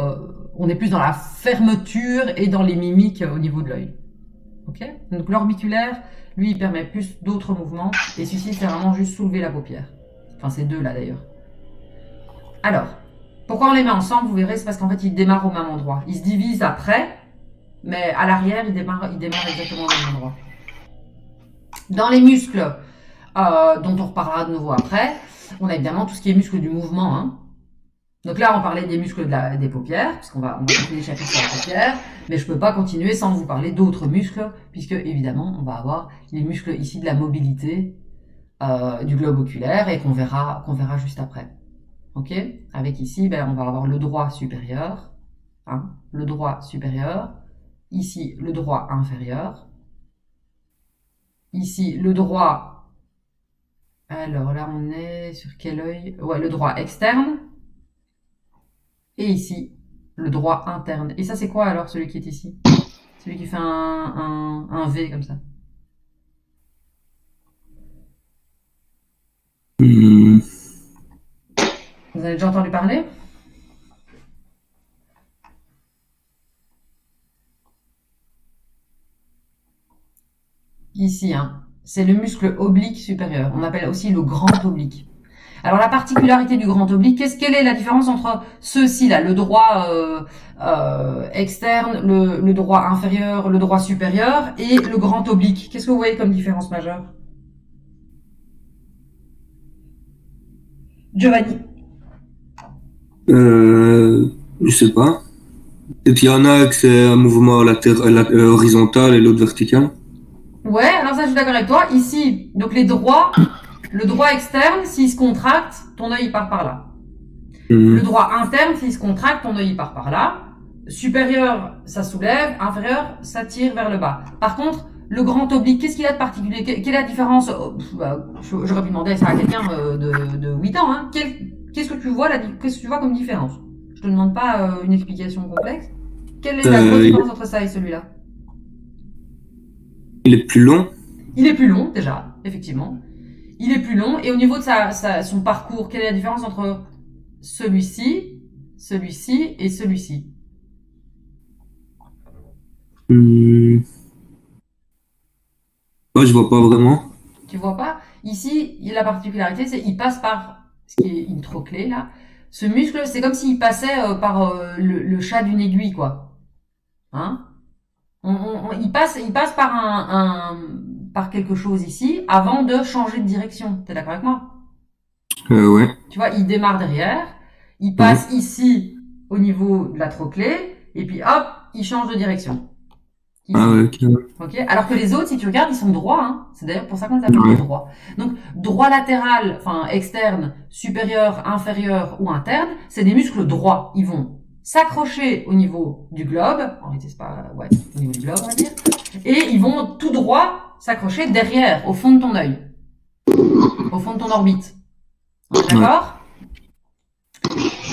on est plus dans la fermeture et dans les mimiques au niveau de l'œil. Ok? Donc l'orbiculaire, lui il permet plus d'autres mouvements et celui-ci c'est vraiment juste soulever la paupière. Enfin ces deux là d'ailleurs. Alors, pourquoi on les met ensemble, vous verrez, c'est parce qu'en fait, ils démarrent au même endroit. Ils se divisent après, mais à l'arrière, ils démarrent exactement au même endroit. Dans les muscles, dont on reparlera de nouveau après, on a évidemment tout ce qui est muscles du mouvement. Hein. Donc là, on parlait des muscles des paupières, parce qu'on va continuer le chapitre sur la paupière, mais je ne peux pas continuer sans vous parler d'autres muscles, puisque évidemment, on va avoir les muscles ici de la mobilité du globe oculaire et qu'on verra juste après. Ok, avec ici, ben, on va avoir le droit supérieur, hein, le droit supérieur, ici le droit inférieur, ici le droit, alors là on est sur quel œil? Ouais, le droit externe, et ici le droit interne. Et ça c'est quoi alors celui qui est ici? Celui qui fait un V comme ça. Vous avez déjà entendu parler? Ici, hein, c'est le muscle oblique supérieur. On appelle aussi le grand oblique. Alors la particularité du grand oblique, quelle est la différence entre ceux-ci là, le droit externe, le droit inférieur, le droit supérieur et le grand oblique? Qu'est-ce que vous voyez comme différence majeure? Giovanni? Je sais pas. Et puis il y en a que c'est un mouvement horizontal et l'autre vertical. Ouais, alors ça je suis d'accord avec toi. Ici, donc le droit externe, s'il se contracte, ton œil part par là. Le droit interne, s'il se contracte, ton œil part par là. Supérieur, ça soulève. Inférieur, ça tire vers le bas. Par contre, le grand oblique, qu'est-ce qu'il a de particulier? Quelle est la différence? J'aurais pu demander ça à quelqu'un de 8 ans. Hein. Qu'est-ce que tu vois comme différence? Je te demande pas une explication complexe. Quelle est la grosse différence entre ça et celui-là? Il est plus long. Il est plus long, déjà, effectivement. Il est plus long. Et au niveau de son parcours, quelle est la différence entre celui-ci et celui-ci? Moi, je vois pas vraiment. Tu vois pas? Ici, la particularité, c'est qu'il passe par ce qui est une trochlée, là. Ce muscle, c'est comme s'il passait par le chat d'une aiguille, quoi. Hein? Il passe par quelque chose ici avant de changer de direction. T'es d'accord avec moi? Ouais. Tu vois, il démarre derrière, il passe ici au niveau de la trochlée, et puis hop, il change de direction. Ici. Ah ouais, ok. Ok. Alors que les autres, si tu regardes, ils sont droits. Hein. C'est d'ailleurs pour ça qu'on les appelle les droits. Donc, droit latéral, enfin externe, supérieur, inférieur ou interne, c'est des muscles droits. Ils vont s'accrocher au niveau du globe, en réalité c'est pas, ouais, au niveau du globe on va dire, et ils vont tout droit s'accrocher derrière, au fond de ton œil, au fond de ton orbite. On est d'accord?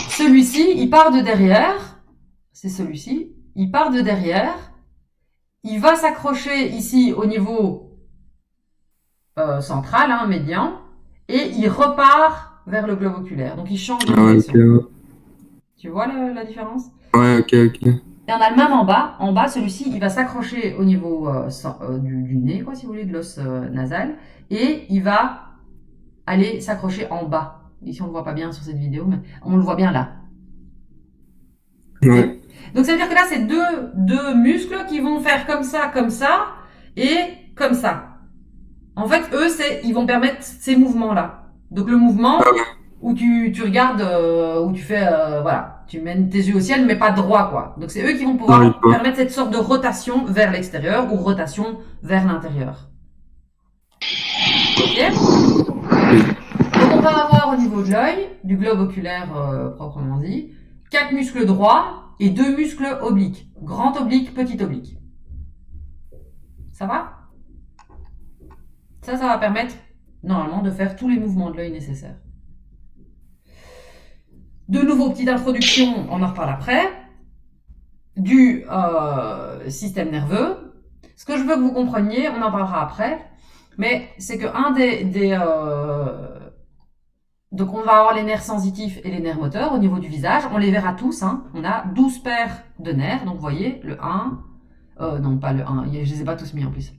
Celui-ci, il part de derrière, c'est celui-ci, il part de derrière, il va s'accrocher ici au niveau central, hein, médian, et il repart vers le globe oculaire. Donc il change de direction. Okay. Tu vois la différence? Ouais, ok. Et on a le même en bas. En bas, celui-ci, il va s'accrocher au niveau du nez, quoi, si vous voulez, de l'os nasal, et il va aller s'accrocher en bas. Ici, on ne le voit pas bien sur cette vidéo, mais on le voit bien là. Ouais. Okay. Donc ça veut dire que là, c'est deux muscles qui vont faire comme ça, et comme ça. En fait, eux, ils vont permettre ces mouvements-là. Donc, le mouvement où tu regardes, où tu fais, voilà, tu mènes tes yeux au ciel, mais pas droit, quoi. Donc, c'est eux qui vont pouvoir permettre cette sorte de rotation vers l'extérieur ou rotation vers l'intérieur. Ok? Donc, on va avoir au niveau de l'œil, du globe oculaire proprement dit, 4 muscles droits et 2 muscles obliques. Grand oblique, petit oblique. Ça va? Ça va permettre, normalement, de faire tous les mouvements de l'œil nécessaires. De nouveau, petite introduction, on en reparle après, du système nerveux. Ce que je veux que vous compreniez, on en parlera après, mais c'est que donc on va avoir les nerfs sensitifs et les nerfs moteurs au niveau du visage, on les verra tous, hein. On a 12 paires de nerfs, donc vous voyez, le 1, non pas le 1, je les ai pas tous mis en plus.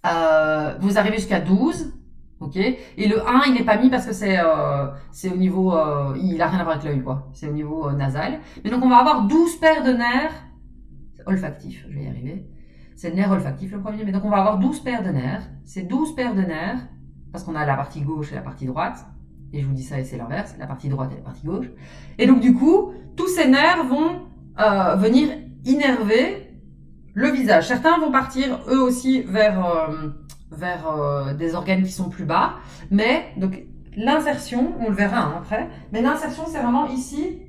Vous arrivez jusqu'à 12, ok, et le 1 il n'est pas mis parce que c'est au niveau, il a rien à voir avec l'œil, quoi, c'est au niveau nasal. Mais donc on va avoir 12 paires de nerfs olfactifs, je vais y arriver, c'est le nerf olfactif le premier, mais donc on va avoir 12 paires de nerfs, c'est 12 paires de nerfs, parce qu'on a la partie gauche et la partie droite, et je vous dis ça et c'est l'inverse, la partie droite et la partie gauche, et donc du coup, tous ces nerfs vont venir innerver le visage. Certains vont partir eux aussi vers des organes qui sont plus bas, mais donc l'insertion, on le verra hein, après, mais l'insertion c'est vraiment ici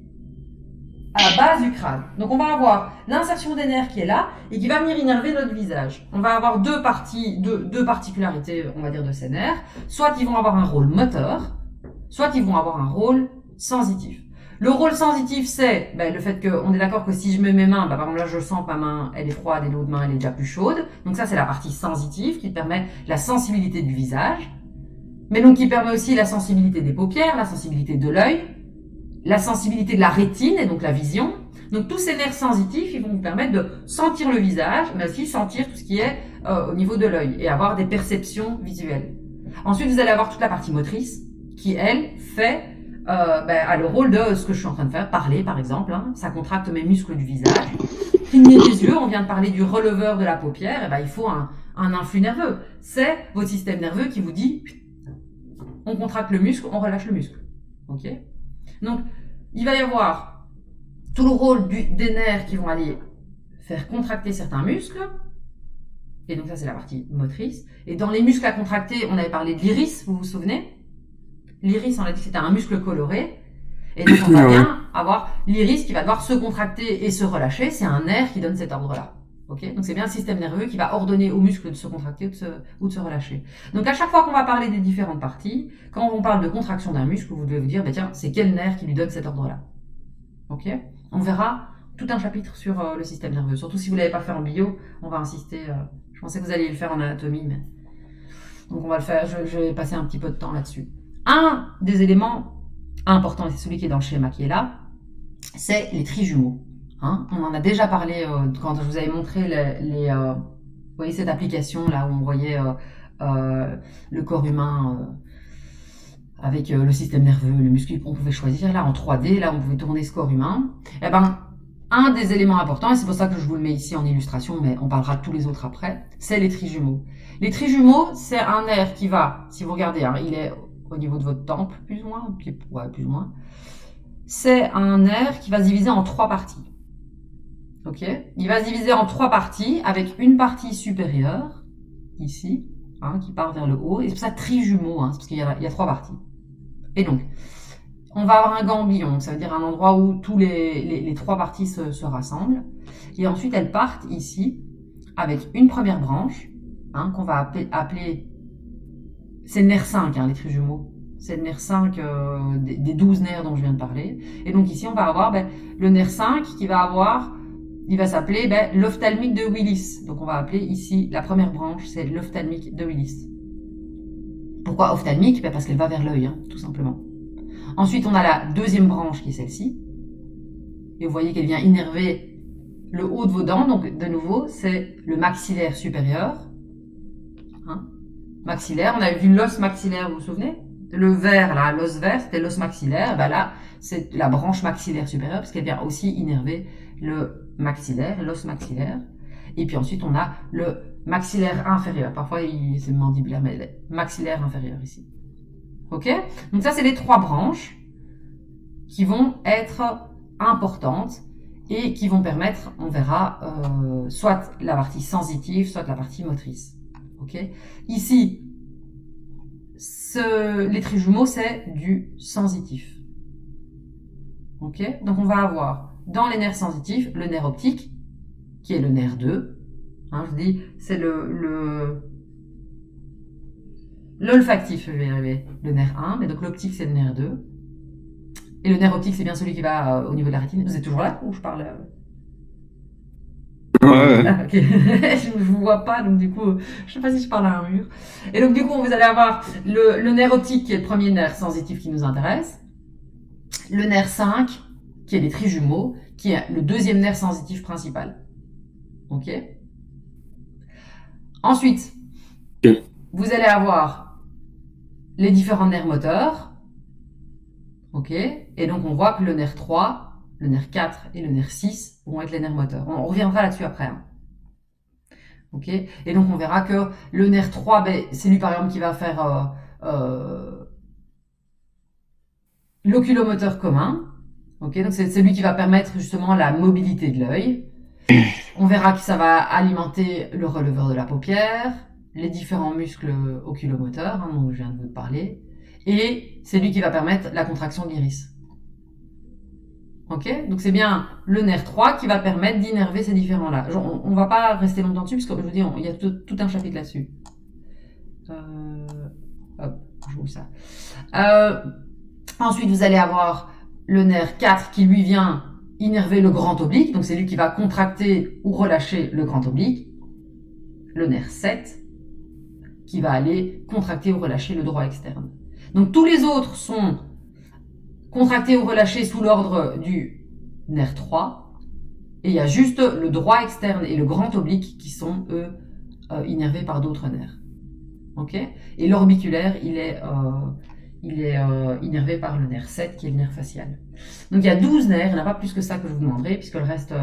à la base du crâne. Donc on va avoir l'insertion des nerfs qui est là et qui va venir innerver notre visage. On va avoir deux particularités, on va dire, de ces nerfs. Soit ils vont avoir un rôle moteur, soit ils vont avoir un rôle sensitif. Le rôle sensitif, c'est le fait qu'on est d'accord que si je mets mes mains, par exemple là je sens que ma main elle est froide et l'autre main elle est déjà plus chaude. Donc ça c'est la partie sensitive qui permet la sensibilité du visage, mais donc qui permet aussi la sensibilité des paupières, la sensibilité de l'œil, la sensibilité de la rétine et donc la vision. Donc tous ces nerfs sensitifs, ils vont vous permettre de sentir le visage, mais aussi sentir tout ce qui est au niveau de l'œil et avoir des perceptions visuelles. Ensuite vous allez avoir toute la partie motrice qui elle fait a le rôle de ce que je suis en train de faire, parler par exemple, hein, ça contracte mes muscles du visage. Cligner des yeux, on vient de parler du releveur de la paupière, il faut un influx nerveux. C'est votre système nerveux qui vous dit, on contracte le muscle, on relâche le muscle. Ok ? Donc, il va y avoir tout le rôle des nerfs qui vont aller faire contracter certains muscles. Et donc ça, c'est la partie motrice. Et dans les muscles à contracter, on avait parlé de l'iris, vous vous souvenez ? L'iris, on a dit que c'était un muscle coloré. Et donc, on va bien avoir l'iris qui va devoir se contracter et se relâcher. C'est un nerf qui donne cet ordre-là. Okay, donc, c'est bien le système nerveux qui va ordonner aux muscles de se contracter ou de se relâcher. Donc, à chaque fois qu'on va parler des différentes parties, quand on parle de contraction d'un muscle, vous devez vous dire, tiens, c'est quel nerf qui lui donne cet ordre-là. Ok ? On verra tout un chapitre sur le système nerveux. Surtout si vous ne l'avez pas fait en bio, on va insister. Je pensais que vous alliez le faire en anatomie, mais... Donc, on va le faire. Je vais passer un petit peu de temps là-dessus. Un des éléments importants, et c'est celui qui est dans le schéma qui est là, c'est les trijumeaux. Hein, on en a déjà parlé quand je vous avais montré vous voyez cette application là où on voyait le corps humain avec le système nerveux, le muscle qu'on pouvait choisir là en 3D, là on pouvait tourner ce corps humain. Un des éléments importants, et c'est pour ça que je vous le mets ici en illustration, mais on parlera de tous les autres après, c'est les trijumeaux. Les trijumeaux, c'est un nerf qui va, si vous regardez, hein, il est au niveau de votre temple, plus ou moins, plus ou moins. C'est un nerf qui va se diviser en 3 parties. Ok ? Il va se diviser en 3 parties, avec une partie supérieure, ici, hein, qui part vers le haut, et c'est pour ça trijumeaux, hein, c'est parce qu'il y a 3 parties. Et donc, on va avoir un ganglion, ça veut dire un endroit où tous les 3 parties se rassemblent, et ensuite elles partent ici, avec une première branche, hein, qu'on va appeler c'est le nerf 5, hein, les trijumeaux. C'est le nerf 5 des 12 nerfs dont je viens de parler. Et donc ici, on va avoir le nerf 5 qui il va s'appeler l'ophtalmique de Willis. Donc on va appeler ici, la première branche, c'est l'ophtalmique de Willis. Pourquoi ophtalmique ? Parce qu'elle va vers l'œil, hein, tout simplement. Ensuite, on a la deuxième branche qui est celle-ci. Et vous voyez qu'elle vient innerver le haut de vos dents. Donc de nouveau, c'est le maxillaire supérieur. Hein ? Maxillaire, on avait vu l'os maxillaire, vous vous souvenez ? Le vert, là, l'os vert, c'était l'os maxillaire. Là, c'est la branche maxillaire supérieure, parce qu'elle vient aussi innerver le maxillaire, l'os maxillaire. Et puis ensuite, on a le maxillaire inférieur. Parfois, c'est mandibulaire, mais maxillaire inférieur ici. Ok? Donc ça, c'est les 3 branches qui vont être importantes et qui vont permettre, on verra, soit la partie sensitive, soit la partie motrice. Ok? Ici, les trijumeaux, c'est du sensitif. Ok? Donc on va avoir dans les nerfs sensitifs le nerf optique, qui est le nerf 2. Hein, je vous dis, c'est l'olfactif, je vais y arriver, le nerf 1, mais donc l'optique, c'est le nerf 2. Et le nerf optique, c'est bien celui qui va au niveau de la rétine. Vous êtes toujours là ou je parle Ouais. Ah, ok. Je ne vous vois pas, donc du coup, je sais pas si je parle à un mur. Et donc du coup, vous allez avoir le nerf optique, qui est le premier nerf sensitif qui nous intéresse. Le nerf 5, qui est les trijumeaux, qui est le deuxième nerf sensitif principal. Ok? Ensuite, Ok. vous allez avoir les différents nerfs moteurs. Ok? Et donc, on voit que le nerf 3, le nerf 4 et le nerf 6 vont être les nerfs moteurs. On reviendra là-dessus après. Hein. Ok? Et donc, on verra que le nerf 3, ben, c'est lui, par exemple, qui va faire l'oculomoteur commun. Ok? Donc, c'est celui qui va permettre justement la mobilité de l'œil. On verra que ça va alimenter le releveur de la paupière, les différents muscles oculomoteurs, hein, dont je viens de vous parler, et c'est lui qui va permettre la contraction de l'iris. Ok? Donc c'est bien le nerf 3 qui va permettre d'innerver ces différents-là. On va pas rester longtemps dessus, parce que je vous dis, il y a tout un chapitre là-dessus. Hop, je vous ça. Ensuite, vous allez avoir le nerf 4 qui lui vient innerver le grand oblique, donc c'est lui qui va contracter ou relâcher le grand oblique. Le nerf 7 qui va aller contracter ou relâcher le droit externe. Donc tous les autres sont contractés ou relâchés sous l'ordre du nerf 3, et il y a juste le droit externe et le grand oblique qui sont, eux, innervés par d'autres nerfs. Ok? Et l'orbiculaire, il est innervé par le nerf 7 qui est le nerf facial. Donc il y a 12 nerfs, il n'y en a pas plus que ça que je vous demanderai, puisque le reste,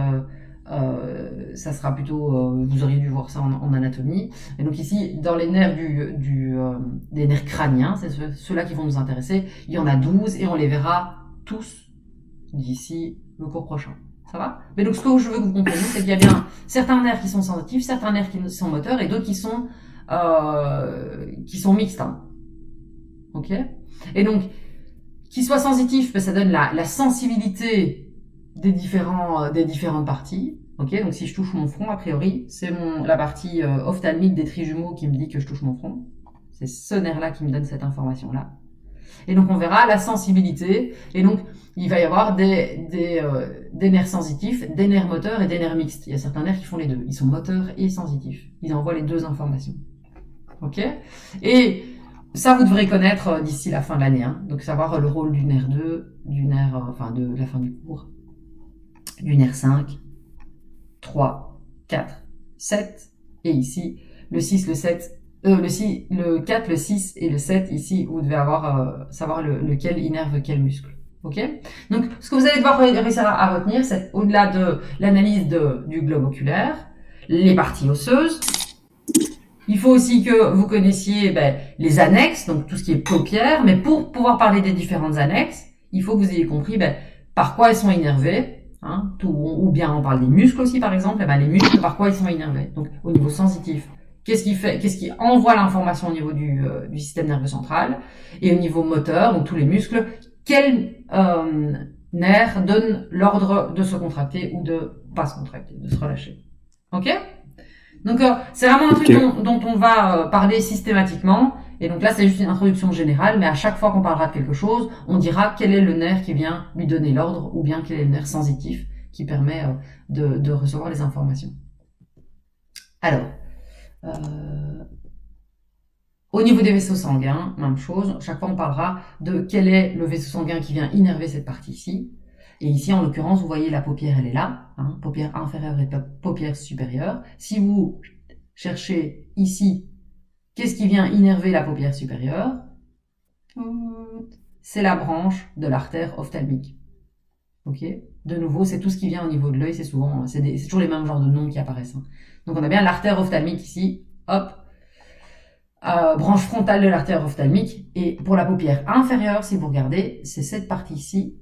ça sera plutôt, vous auriez dû voir ça en anatomie. Et donc ici, dans les nerfs des nerfs crâniens, c'est ceux-là qui vont nous intéresser, il y en a 12 et on les verra tous d'ici le cours prochain. Ça va? Mais donc ce que je veux que vous compreniez, c'est qu'il y a bien certains nerfs qui sont sensitifs, certains nerfs qui sont moteurs et d'autres qui sont mixtes. Hein. Ok? Et donc, qu'ils soient sensitifs, ben, ça donne la sensibilité des différentes parties. Ok? Donc si je touche mon front, a priori, c'est la partie ophtalmique des trijumeaux qui me dit que je touche mon front. C'est ce nerf-là qui me donne cette information-là. Et donc on verra la sensibilité. Et donc il va y avoir des nerfs sensitifs, des nerfs moteurs et des nerfs mixtes. Il y a certains nerfs qui font les deux. Ils sont moteurs et sensitifs. Ils envoient les deux informations. Ok? Et ça, vous devrez connaître d'ici la fin de l'année. Hein. Donc savoir le rôle du nerf 2, du nerf, de la fin du cours, du nerf 5, 3, 4, 7, et ici, le 6, le 7, le 4, le 6 et le 7, ici, vous devez savoir lequel innerve quel muscle. Ok? Donc, ce que vous allez devoir réussir à retenir, c'est au-delà de l'analyse du globe oculaire, les parties osseuses. Il faut aussi que vous connaissiez les annexes, donc tout ce qui est paupières, mais pour pouvoir parler des différentes annexes, il faut que vous ayez compris par quoi elles sont innervées, hein, ou bien on parle des muscles aussi par exemple, les muscles, par quoi ils sont innervés. Donc au niveau sensitif, qu'est-ce qui envoie l'information au niveau du système nerveux central, et au niveau moteur, donc tous les muscles, quel nerf donne l'ordre de se contracter ou de pas se contracter, de se relâcher. Ok? Donc c'est vraiment un truc dont on va parler systématiquement, et donc là c'est juste une introduction générale, mais à chaque fois qu'on parlera de quelque chose, on dira quel est le nerf qui vient lui donner l'ordre, ou bien quel est le nerf sensitif qui permet de recevoir les informations. Alors, au niveau des vaisseaux sanguins, même chose, chaque fois on parlera de quel est le vaisseau sanguin qui vient innerver cette partie-ci. Et ici, en l'occurrence, vous voyez la paupière, elle est là, hein, paupière inférieure et paupière supérieure. Si vous cherchez ici, qu'est-ce qui vient innerver la paupière supérieure? C'est la branche de l'artère ophtalmique. Ok. De nouveau, c'est tout ce qui vient au niveau de l'œil, c'est toujours les mêmes genres de noms qui apparaissent, hein. Donc on a bien l'artère ophtalmique ici, hop, branche frontale de l'artère ophtalmique. Et pour la paupière inférieure, si vous regardez, c'est cette partie ici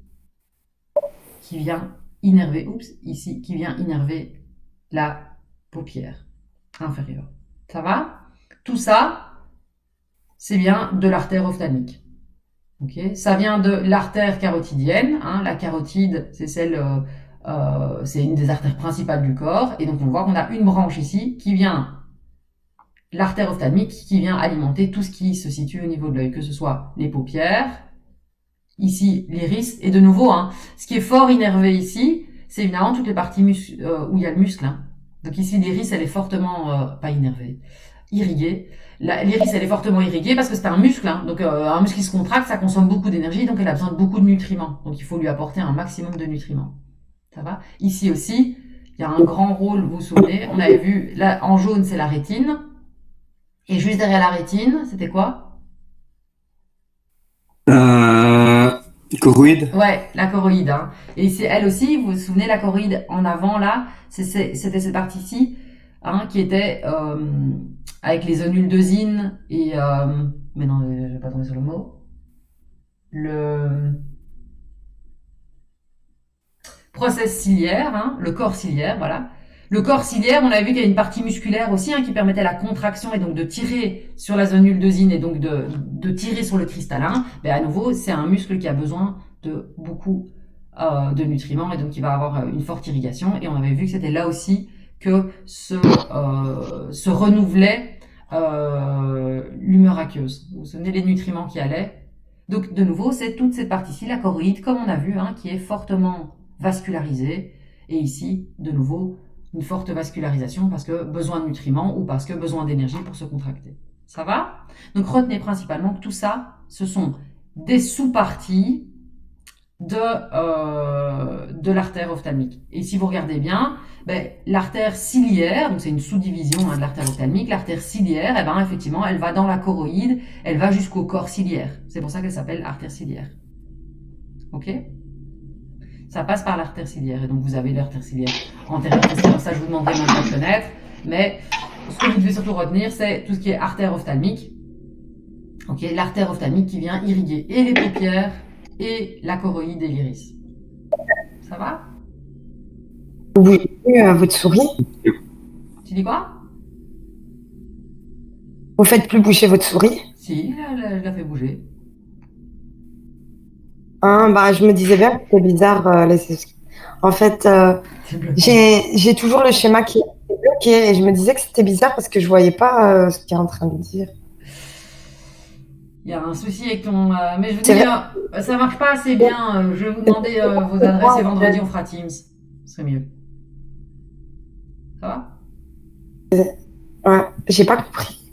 qui vient innerver, ici, qui vient innerver la paupière inférieure. Ça va? Tout ça, c'est bien de l'artère ophtalmique. Okay. Ça vient de l'artère carotidienne, hein. La carotide, c'est c'est une des artères principales du corps. Et donc on voit qu'on a une branche ici qui vient, l'artère ophtalmique, qui vient alimenter tout ce qui se situe au niveau de l'œil, que ce soit les paupières, ici l'iris, et de nouveau, hein, ce qui est fort innervé ici, c'est évidemment toutes les parties où il y a le muscle, hein. Donc ici l'iris, elle est fortement, pas innervée, irriguée. L'iris, elle est fortement irriguée parce que c'est un muscle, hein. Donc un muscle qui se contracte, ça consomme beaucoup d'énergie, donc elle a besoin de beaucoup de nutriments. Donc il faut lui apporter un maximum de nutriments. Ça va? Ici aussi, il y a un grand rôle, vous vous souvenez, on avait vu, là, en jaune, c'est la rétine. Et juste derrière la rétine, c'était quoi? Choroïde. Ouais, la choroïde, hein. Et c'est elle aussi, vous vous souvenez, la choroïde en avant, là, c'était cette partie-ci, hein, qui était avec les zonules de Zinn et... mais non, je vais pas tomber sur le mot. Le process ciliaire, hein, le corps ciliaire, voilà. Le corps ciliaire, on a vu qu'il y a une partie musculaire aussi, hein, qui permettait la contraction et donc de tirer sur la zonule de Zinn et donc de tirer sur le cristallin. Mais à nouveau, c'est un muscle qui a besoin de beaucoup de nutriments et donc qui va avoir une forte irrigation. Et on avait vu que c'était là aussi que se renouvelait l'humeur aqueuse. Vous vous souvenez les nutriments qui allaient? Donc de nouveau, c'est toute cette partie-ci, la choroïde, comme on a vu, hein, qui est fortement vascularisée. Et ici, de nouveau, une forte vascularisation parce que besoin de nutriments ou parce que besoin d'énergie pour se contracter. Ça va? Donc retenez principalement que tout ça, ce sont des sous-parties de l'artère ophtalmique. Et si vous regardez bien, ben, l'artère ciliaire, donc c'est une sous-division, hein, de l'artère ophtalmique, l'artère ciliaire, eh ben, effectivement, elle va dans la choroïde, elle va jusqu'au corps ciliaire. C'est pour ça qu'elle s'appelle artère ciliaire. Ok? Ça passe par l'artère ciliaire. Et donc, vous avez l'artère ciliaire antérieure. Ça, je vous demanderai maintenant de connaître. Mais ce que vous devez surtout retenir, c'est tout ce qui est artère ophtalmique. Ok? L'artère ophtalmique qui vient irriguer et les paupières et la choroïde et l'iris. Ça va? Vous bougez votre souris? Tu dis quoi? Vous faites plus bouger votre souris? Si, je la fais bouger. Hein, bah, je me disais bien que c'était bizarre. En fait, j'ai toujours le schéma qui est bloqué et je me disais que c'était bizarre parce que je voyais pas ce qu'il est en train de dire. Il y a un souci avec ton... mais je vous dis, ça marche pas assez bien. Je vais vous demander vos adresses et vendredi, on fera Teams. Ce serait mieux. Ça va? Ouais, j'ai pas compris.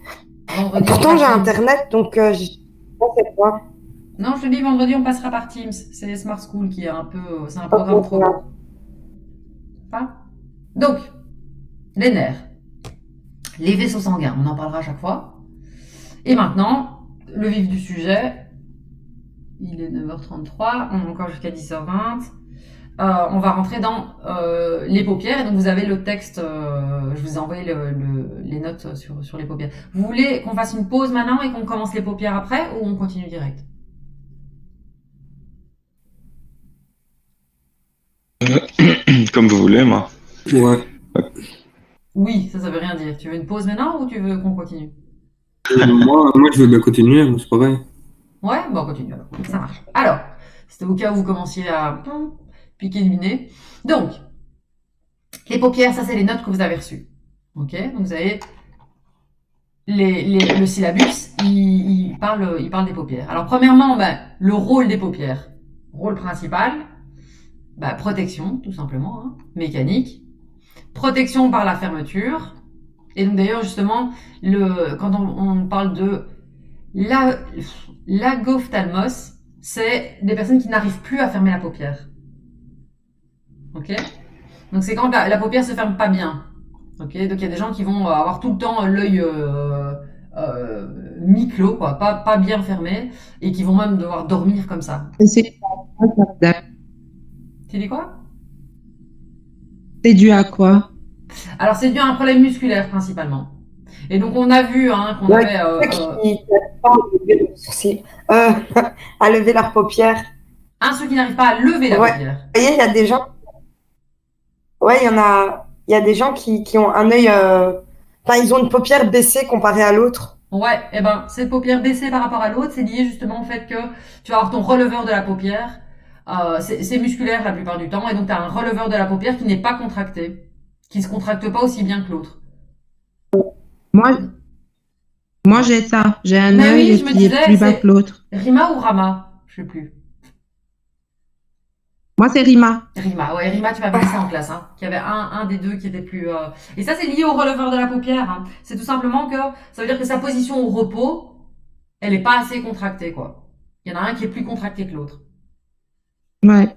Vendredi, pourtant, j'ai Internet, donc je sais pas c'est quoi. Non, je te dis, vendredi, on passera par Teams. C'est Smart School qui est un peu... C'est un programme trop long. Pas? Donc, les nerfs. Les vaisseaux sanguins, on en parlera à chaque fois. Et maintenant, le vif du sujet. Il est 9h33, on est encore jusqu'à 10h20. On va rentrer dans les paupières. Et donc, vous avez le texte. Je vous ai envoyé les notes sur les paupières. Vous voulez qu'on fasse une pause maintenant et qu'on commence les paupières après ou on continue direct? Comme vous voulez, moi. Ouais. Oui, ça veut rien dire. Tu veux une pause maintenant ou tu veux qu'on continue? moi, je veux bien continuer, mais c'est pareil. Ouais, bon, on continue alors. Ça marche. Alors, c'était au cas où vous commenciez à piquer du nez. Donc, les paupières, ça c'est les notes que vous avez reçues. Ok? Donc vous avez le syllabus, il parle des paupières. Alors premièrement, le rôle des paupières. Rôle principal, protection, tout simplement, hein, mécanique. Protection par la fermeture. Et donc d'ailleurs, justement, quand on parle de l'agophtalmos, c'est des personnes qui n'arrivent plus à fermer la paupière. Ok? Donc c'est quand la paupière se ferme pas bien. Ok? Donc il y a des gens qui vont avoir tout le temps l'œil mi-clos, quoi, pas bien fermé, et qui vont même devoir dormir comme ça. Tu dis quoi? C'est dû à quoi? Alors, c'est dû à un problème musculaire principalement. Et donc, on a vu qu'on Ouais, avait. qui n'arrivent pas à lever leurs sourcils, à lever leurs paupières. Ceux qui n'arrivent pas à lever la Ouais. paupière. Vous voyez, il y a des gens. Ouais, il y a des gens qui ont un œil. Enfin, ils ont une paupière baissée comparée à l'autre. Ouais, et ben, cette paupière baissée par rapport à l'autre, c'est lié justement au fait que tu vas avoir ton releveur de la paupière. C'est musculaire la plupart du temps, et donc tu as un releveur de la paupière qui n'est pas contracté, qui se contracte pas aussi bien que l'autre. Moi, j'ai ça. J'ai un Mais oui, œil je me qui disais, est plus bas c'est- que l'autre. Rima ou Rama? Je sais plus. Moi, c'est Rima. Rima, ouais, Rima, tu m'avais dit ça en classe, hein, qu'il y avait un des deux qui était plus. Et ça, c'est lié au releveur de la paupière. Hein. C'est tout simplement que ça veut dire que sa position au repos, elle est pas assez contractée, quoi. Il y en a un qui est plus contracté que l'autre. Ouais.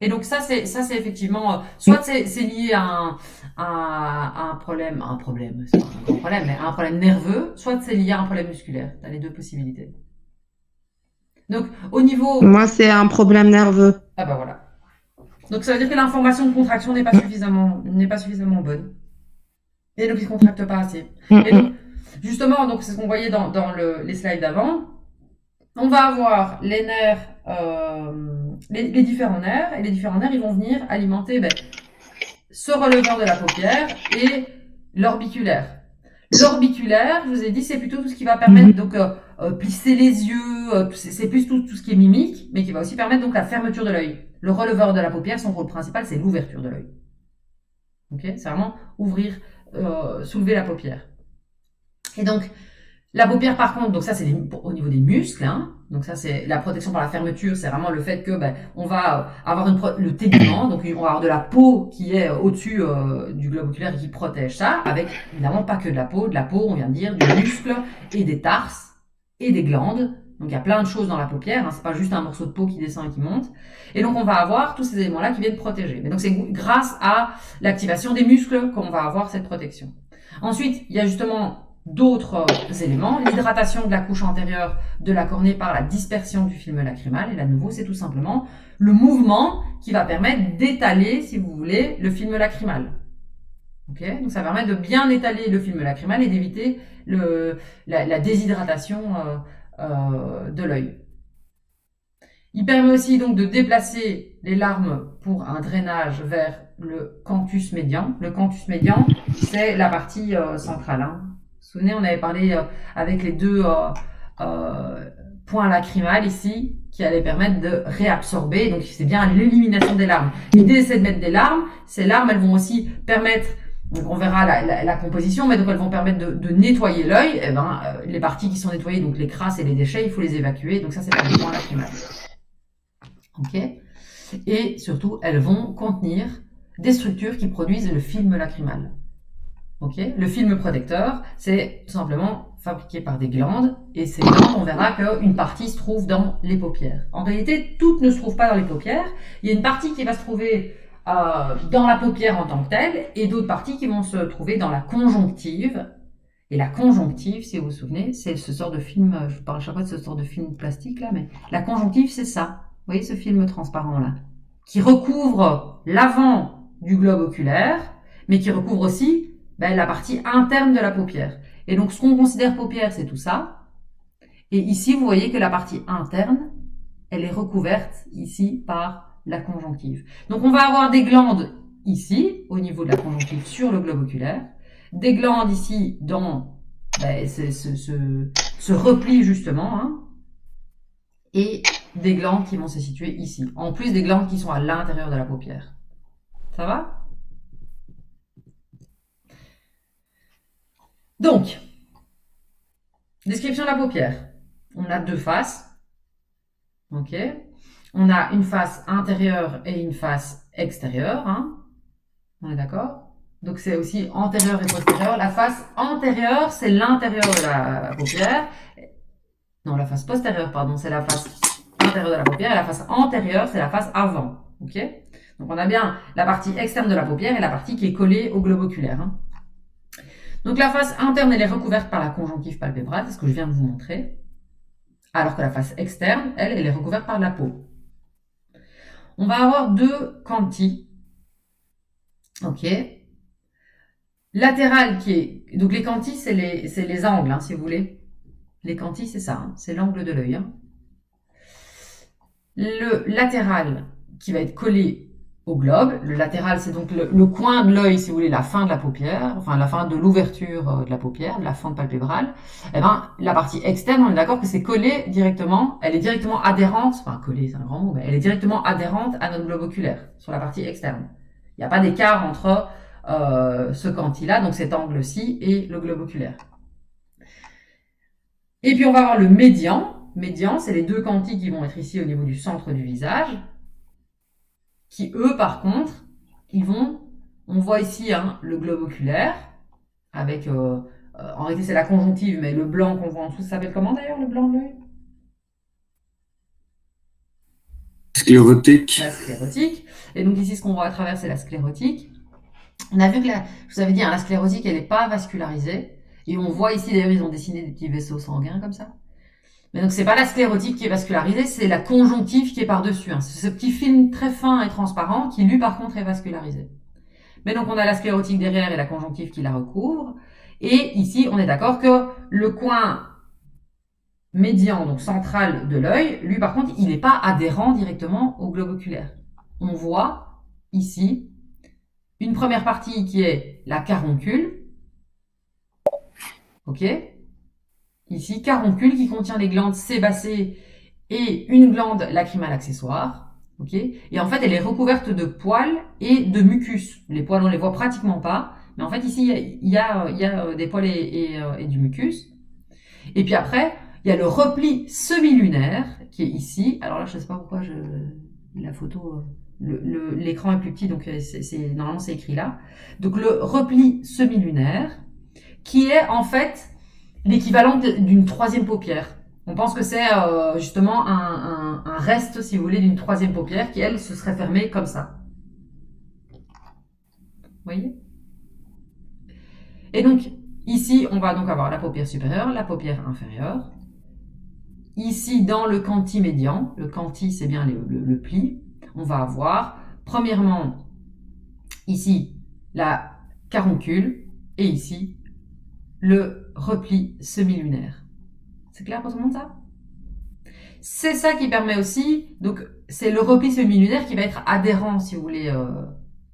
Et donc ça c'est effectivement soit c'est lié à un problème, c'est pas un gros problème, mais à un problème nerveux, soit c'est lié à un problème musculaire. T'as les deux possibilités. Donc au niveau Moi, c'est un problème nerveux. ah bah voilà. Donc ça veut dire que l'information de contraction n'est pas suffisamment bonne. Et donc il ne contracte pas assez. Et donc justement donc c'est ce qu'on voyait dans les slides d'avant. On va avoir les nerfs, les différents nerfs, et les différents nerfs, ils vont venir alimenter ce releveur de la paupière et l'orbiculaire. L'orbiculaire, je vous ai dit, c'est plutôt tout ce qui va permettre donc plisser les yeux, c'est plus tout ce qui est mimique, mais qui va aussi permettre donc la fermeture de l'œil. Le releveur de la paupière, son rôle principal, c'est l'ouverture de l'œil. Ok, c'est vraiment ouvrir, soulever la paupière. Et donc, la paupière, par contre, donc ça c'est au niveau des muscles, hein. Donc ça c'est la protection par la fermeture, c'est vraiment le fait que on va avoir le tégument, donc on va avoir de la peau qui est au-dessus du globe oculaire et qui protège ça, avec évidemment pas que de la peau, on vient de dire, du muscle et des tarses et des glandes. Donc il y a plein de choses dans la paupière, hein, c'est pas juste un morceau de peau qui descend et qui monte. Et donc on va avoir tous ces éléments-là qui viennent protéger. Mais donc c'est grâce à l'activation des muscles qu'on va avoir cette protection. Ensuite, il y a justement d'autres éléments, l'hydratation de la couche antérieure de la cornée par la dispersion du film lacrymal, et là de nouveau c'est tout simplement le mouvement qui va permettre d'étaler, si vous voulez, le film lacrymal. Okay, donc ça permet de bien étaler le film lacrymal et d'éviter la déshydratation de l'œil. Il permet aussi donc de déplacer les larmes pour un drainage vers le canthus médian. Le canthus médian, c'est la partie centrale, hein. Vous vous souvenez, on avait parlé avec les deux points lacrymales ici qui allaient permettre de réabsorber. Donc c'est bien l'élimination des larmes. L'idée c'est de mettre des larmes. Ces larmes, elles vont aussi permettre, donc on verra la composition, mais donc elles vont permettre de nettoyer l'œil. Et les parties qui sont nettoyées, donc les crasses et les déchets, il faut les évacuer. Donc ça c'est par les points lacrymales. Ok. Et surtout, elles vont contenir des structures qui produisent le film lacrymal. Okay. Le film protecteur, c'est tout simplement fabriqué par des glandes, et ces glandes, on verra qu'une partie se trouve dans les paupières. En réalité, toutes ne se trouvent pas dans les paupières. Il y a une partie qui va se trouver dans la paupière en tant que telle, et d'autres parties qui vont se trouver dans la conjonctive. Et la conjonctive, si vous vous souvenez, c'est ce sort de film, je parle à chaque fois de ce sort de film plastique là, mais la conjonctive, c'est ça. Vous voyez ce film transparent là, qui recouvre l'avant du globe oculaire, mais qui recouvre aussi la partie interne de la paupière. Et donc, ce qu'on considère paupière, c'est tout ça. Et ici, vous voyez que la partie interne, elle est recouverte ici par la conjonctive. Donc, on va avoir des glandes ici, au niveau de la conjonctive, sur le globe oculaire. Des glandes ici, dans ce repli, justement. Hein, et des glandes qui vont se situer ici. En plus des glandes qui sont à l'intérieur de la paupière. Ça va ? Donc, description de la paupière. On a deux faces. Ok. On a une face intérieure et une face extérieure. Hein. On est d'accord? Donc, c'est aussi antérieure et postérieure. La face antérieure, c'est l'intérieur de la paupière. Non, la face postérieure, pardon, c'est la face intérieure de la paupière. Et la face antérieure, c'est la face avant. Ok. Donc, on a bien la partie externe de la paupière et la partie qui est collée au globe oculaire. Hein. Donc la face interne, elle est recouverte par la conjonctive palpébrale, c'est ce que je viens de vous montrer. Alors que la face externe, elle est recouverte par la peau. on va avoir deux cantilles. Ok. Latéral qui est... Donc les cantilles, c'est les angles, hein, si vous voulez. Les cantilles, c'est ça, hein, c'est l'angle de l'œil. Hein. Le latéral qui va être collé au globe. Le latéral, c'est donc le coin de l'œil, si vous voulez, la fin de la paupière, enfin la fin de l'ouverture de la paupière, de la fente palpébrale. Eh ben, la partie externe, on est d'accord que c'est collé directement, elle est directement adhérente, enfin collée, c'est un grand mot, mais elle est directement adhérente à notre globe oculaire, sur la partie externe. Il n'y a pas d'écart entre ce cantil-là, donc cet angle-ci, et le globe oculaire. Et puis on va avoir le médian. Médian, c'est les deux cantilles qui vont être ici au niveau du centre du visage, qui eux, par contre, on voit ici hein, le globe oculaire, avec, en réalité c'est la conjonctive, mais le blanc qu'on voit en dessous, ça s'appelle comment d'ailleurs le blanc de l'œil? Sclérotique. La sclérotique. Et donc ici, ce qu'on voit à travers, c'est la sclérotique. On a vu que, je vous avais dit, hein, la sclérotique, elle n'est pas vascularisée. Et on voit ici, d'ailleurs, ils ont dessiné des petits vaisseaux sanguins comme ça. Mais donc, c'est pas la sclérotique qui est vascularisée, c'est la conjonctive qui est par-dessus. Hein. C'est ce petit film très fin et transparent qui, lui, par contre, est vascularisé. Mais donc, on a la sclérotique derrière et la conjonctive qui la recouvre. Et ici, on est d'accord que le coin médian, donc central de l'œil, lui, par contre, il n'est pas adhérent directement au globe oculaire. On voit ici une première partie qui est la caroncule. Ok? Ici, caroncule qui contient les glandes sébacées et une glande lacrymale accessoire. Ok? Et en fait, elle est recouverte de poils et de mucus. Les poils, on les voit pratiquement pas. Mais en fait, ici, il y a des poils et du mucus. Et puis après, il y a le repli semi-lunaire qui est ici. Alors là, je ne sais pas pourquoi la photo, l'écran est plus petit, donc normalement c'est écrit là. Donc le repli semi-lunaire qui est en fait l'équivalent d'une troisième paupière. On pense que c'est justement un reste, si vous voulez, d'une troisième paupière qui, elle, se serait fermée comme ça. Vous voyez? Et donc, ici, on va donc avoir la paupière supérieure, la paupière inférieure. Ici, dans le canti médian, le canti, c'est bien le pli, on va avoir, premièrement, ici, la caroncule, et ici, le repli semi-lunaire. C'est clair pour tout le monde, ça? C'est ça qui permet aussi, donc, c'est le repli semi-lunaire qui va être adhérent, si vous voulez,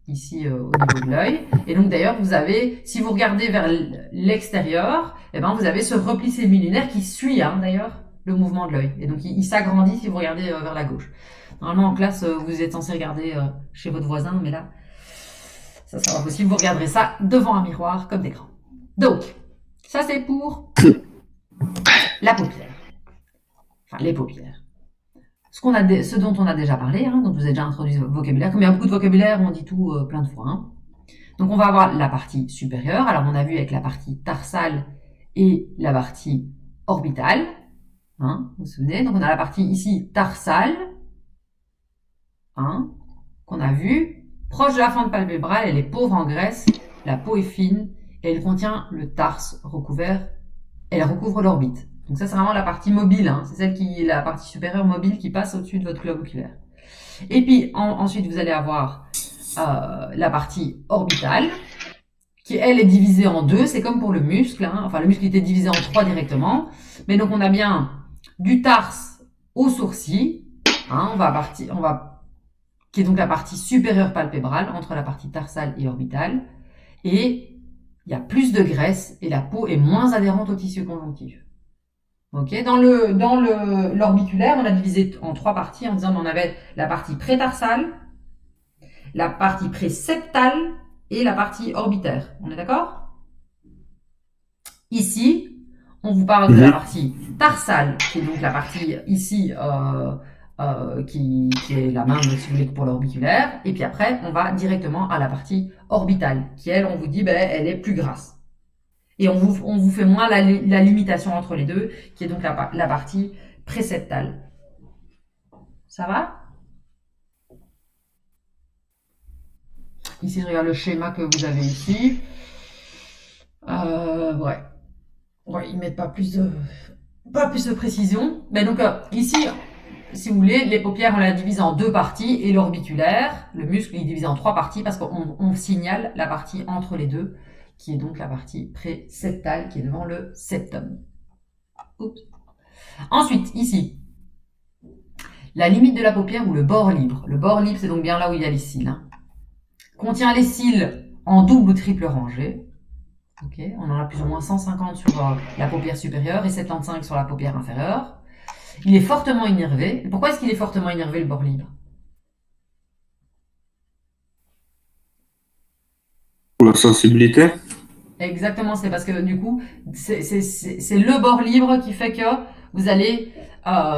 ici, au niveau de l'œil. Et donc, d'ailleurs, vous avez, si vous regardez vers l'extérieur, eh ben, vous avez ce repli semi-lunaire qui suit, hein, d'ailleurs, le mouvement de l'œil. Et donc, il s'agrandit si vous regardez vers la gauche. Normalement, en classe, vous êtes censé regarder chez votre voisin, mais là, ça sera pas possible. Vous regarderez ça devant un miroir comme d'écran. Donc, ça, c'est pour la paupière. Enfin, les paupières. Ce dont on a déjà parlé, hein, donc vous avez déjà introduit le vocabulaire. Comme il y a beaucoup de vocabulaire, on dit tout plein de fois. Hein. Donc, on va avoir la partie supérieure. Alors, on a vu avec la partie tarsale et la partie orbitale. Hein, vous vous souvenez? Donc, on a la partie ici tarsale, hein, qu'on a vu, proche de la fente palpébrale, elle est pauvre en graisse, la peau est fine, et elle contient le tarse recouvert, elle recouvre l'orbite. Donc ça, c'est vraiment la partie mobile, hein, c'est celle qui est la partie supérieure mobile qui passe au-dessus de votre globe oculaire. Et puis, ensuite, vous allez avoir la partie orbitale, qui, elle, est divisée en deux, c'est comme pour le muscle, hein, enfin, le muscle était divisé en trois directement, mais donc on a bien du tarse au sourcil, hein, qui est donc la partie supérieure palpébrale entre la partie tarsale et orbitale, et il y a plus de graisse et la peau est moins adhérente au tissu conjonctif. Ok, dans l'orbiculaire, on a divisé en trois parties en disant qu'on avait la partie prétarsale, la partie préseptale et la partie orbitaire. On est d'accord? Ici, on vous parle de la partie tarsale, qui est donc la partie ici qui est la main, si vous voulez, pour l'orbiculaire. Et puis après, on va directement à la partie orbitale, qui, elle, on vous dit, elle est plus grasse. Et on vous fait moins la limitation entre les deux, qui est donc la partie préseptale. Ça va? Ici, je regarde le schéma que vous avez ici. Ouais, ils mettent pas plus de précision. Mais donc, ici, si vous voulez, les paupières, on les divise en 2 parties et l'orbiculaire, le muscle, il est divisé en 3 parties parce qu'on signale la partie entre les deux, qui est donc la partie pré-septale, qui est devant le septum. Oups. Ensuite, ici, la limite de la paupière ou le bord libre. Le bord libre, c'est donc bien là où il y a les cils. Hein. Contient les cils en double ou triple rangée. Okay. On en a plus ou moins 150 sur la paupière supérieure et 75 sur la paupière inférieure. Il est fortement innervé. Et pourquoi est-ce qu'il est fortement innervé, le bord libre? Pour la sensibilité. Exactement, c'est parce que du coup, c'est le bord libre qui fait que vous allez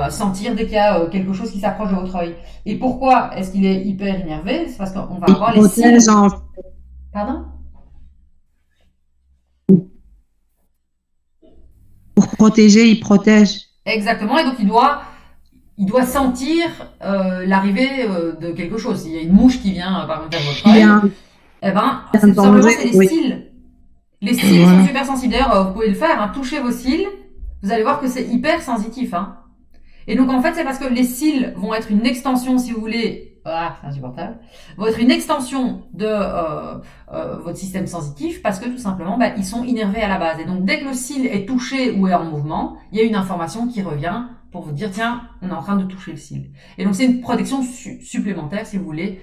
sentir dès qu'il y a quelque chose qui s'approche de votre œil. Et pourquoi est-ce qu'il est hyper innervé? C'est parce qu'on va avoir les cils. Pardon? Pour protéger, il protège. Exactement, et donc il doit sentir l'arrivée de quelque chose. S'il y a une mouche qui vient par exemple vers votre œil, eh ben, c'est tout simplement c'est les cils. Les cils sont super sensibles. D'ailleurs, vous pouvez le faire, hein, touchez vos cils, vous allez voir que c'est hyper sensitif. Hein. Et donc en fait, c'est parce que les cils vont être une extension, si vous voulez, c'est insupportable, vont être une extension de votre système sensitif parce que tout simplement, ils sont innervés à la base. Et donc dès que le cil est touché ou est en mouvement, il y a une information qui revient pour vous dire, tiens, on est en train de toucher le cil. Et donc c'est une protection supplémentaire, si vous voulez,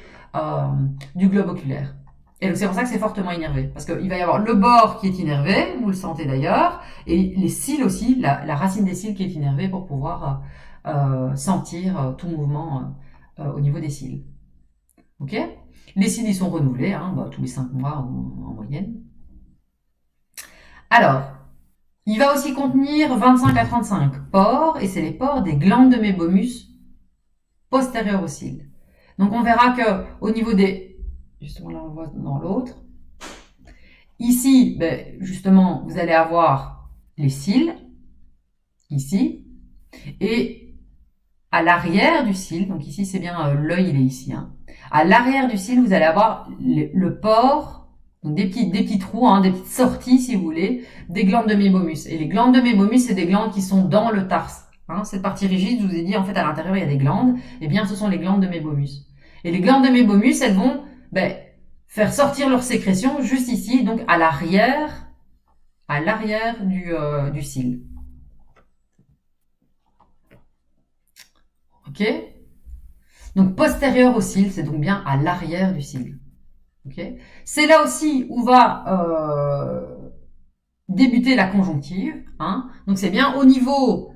du globe oculaire. Et donc c'est pour ça que c'est fortement innervé, parce qu'il va y avoir le bord qui est innervé, vous le sentez d'ailleurs, et les cils aussi, la racine des cils qui est innervée pour pouvoir sentir tout mouvement au niveau des cils. Ok? Les cils ils sont renouvelés tous les 5 mois en moyenne. Alors, il va aussi contenir 25 à 35 pores, et c'est les pores des glandes de mébomus postérieures aux cils. Donc on verra que au niveau des... Justement, là, on le voit dans l'autre. Ici, justement, vous allez avoir les cils, ici, et à l'arrière du cil, donc ici, c'est bien l'œil, il est ici. Hein. À l'arrière du cil, vous allez avoir le pore, donc des petits trous, des petites sorties, si vous voulez, des glandes de mébomus. Et les glandes de mébomus, c'est des glandes qui sont dans le tarse. Hein. Cette partie rigide, je vous ai dit, en fait, à l'intérieur, il y a des glandes. Eh bien, ce sont les glandes de mébomus. Et les glandes de mébomus, elles vont... faire sortir leur sécrétion juste ici, donc à l'arrière du cil. Ok? Donc postérieur au cil, c'est donc bien à l'arrière du cil. Ok? C'est là aussi où va débuter la conjonctive. Hein? Donc c'est bien au niveau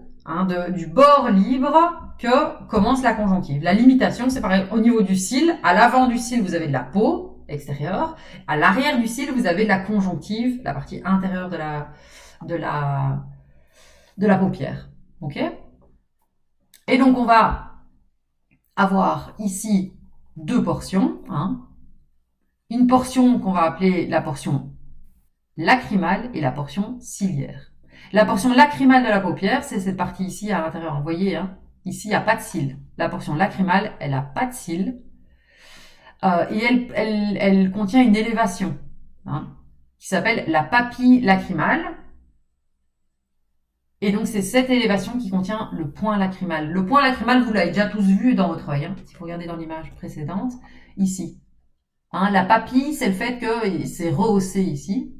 du bord libre que commence la conjonctive. La limitation, c'est pareil, au niveau du cil, à l'avant du cil, vous avez de la peau extérieure, à l'arrière du cil, vous avez la conjonctive, la partie intérieure de la paupière. Ok? Et donc on va avoir ici 2 portions. Hein. Une portion qu'on va appeler la portion lacrymale et la portion ciliaire. La portion lacrymale de la paupière, c'est cette partie ici à l'intérieur. Vous voyez, hein, ici, il n'y a pas de cils. La portion lacrymale, elle n'a pas de cils. Et elle contient une élévation qui s'appelle la papille lacrymale. Et donc, c'est cette élévation qui contient le point lacrymal. Le point lacrymal, vous l'avez déjà tous vu dans votre œil. Si vous regardez dans l'image précédente, ici. La papille, c'est le fait que c'est rehaussé ici.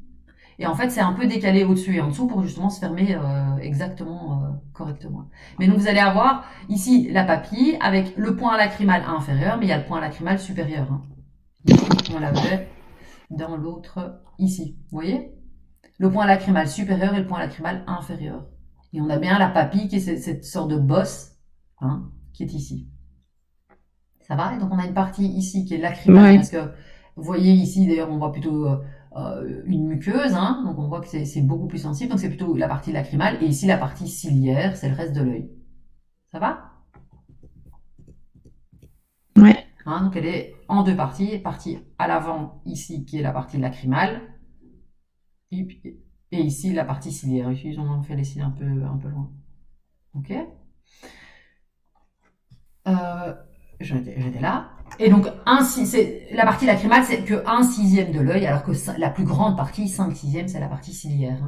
Et en fait, c'est un peu décalé au-dessus et en dessous pour justement se fermer exactement, correctement. Mais donc, vous allez avoir ici la papille avec le point lacrymal inférieur, mais il y a le point lacrymal supérieur. Hein. On l'avait dans l'autre ici. Vous voyez? Le point lacrymal supérieur et le point lacrymal inférieur. Et on a bien la papille qui est cette sorte de bosse qui est ici. Ça va? Et donc, on a une partie ici qui est lacrymale parce que vous voyez ici, d'ailleurs, on voit plutôt... une muqueuse, donc on voit que c'est beaucoup plus sensible, donc c'est plutôt la partie lacrymale, et ici la partie ciliaire, c'est le reste de l'œil. Ça va? Ouais. Donc elle est en 2 parties, partie à l'avant ici qui est la partie lacrymale, et ici la partie ciliaire. Ici on en fait les cils un peu loin. Ok? J'étais là. Et donc, la partie lacrymale, c'est que 1/6 de l'œil, alors que la plus grande partie, 5/6, c'est la partie ciliaire.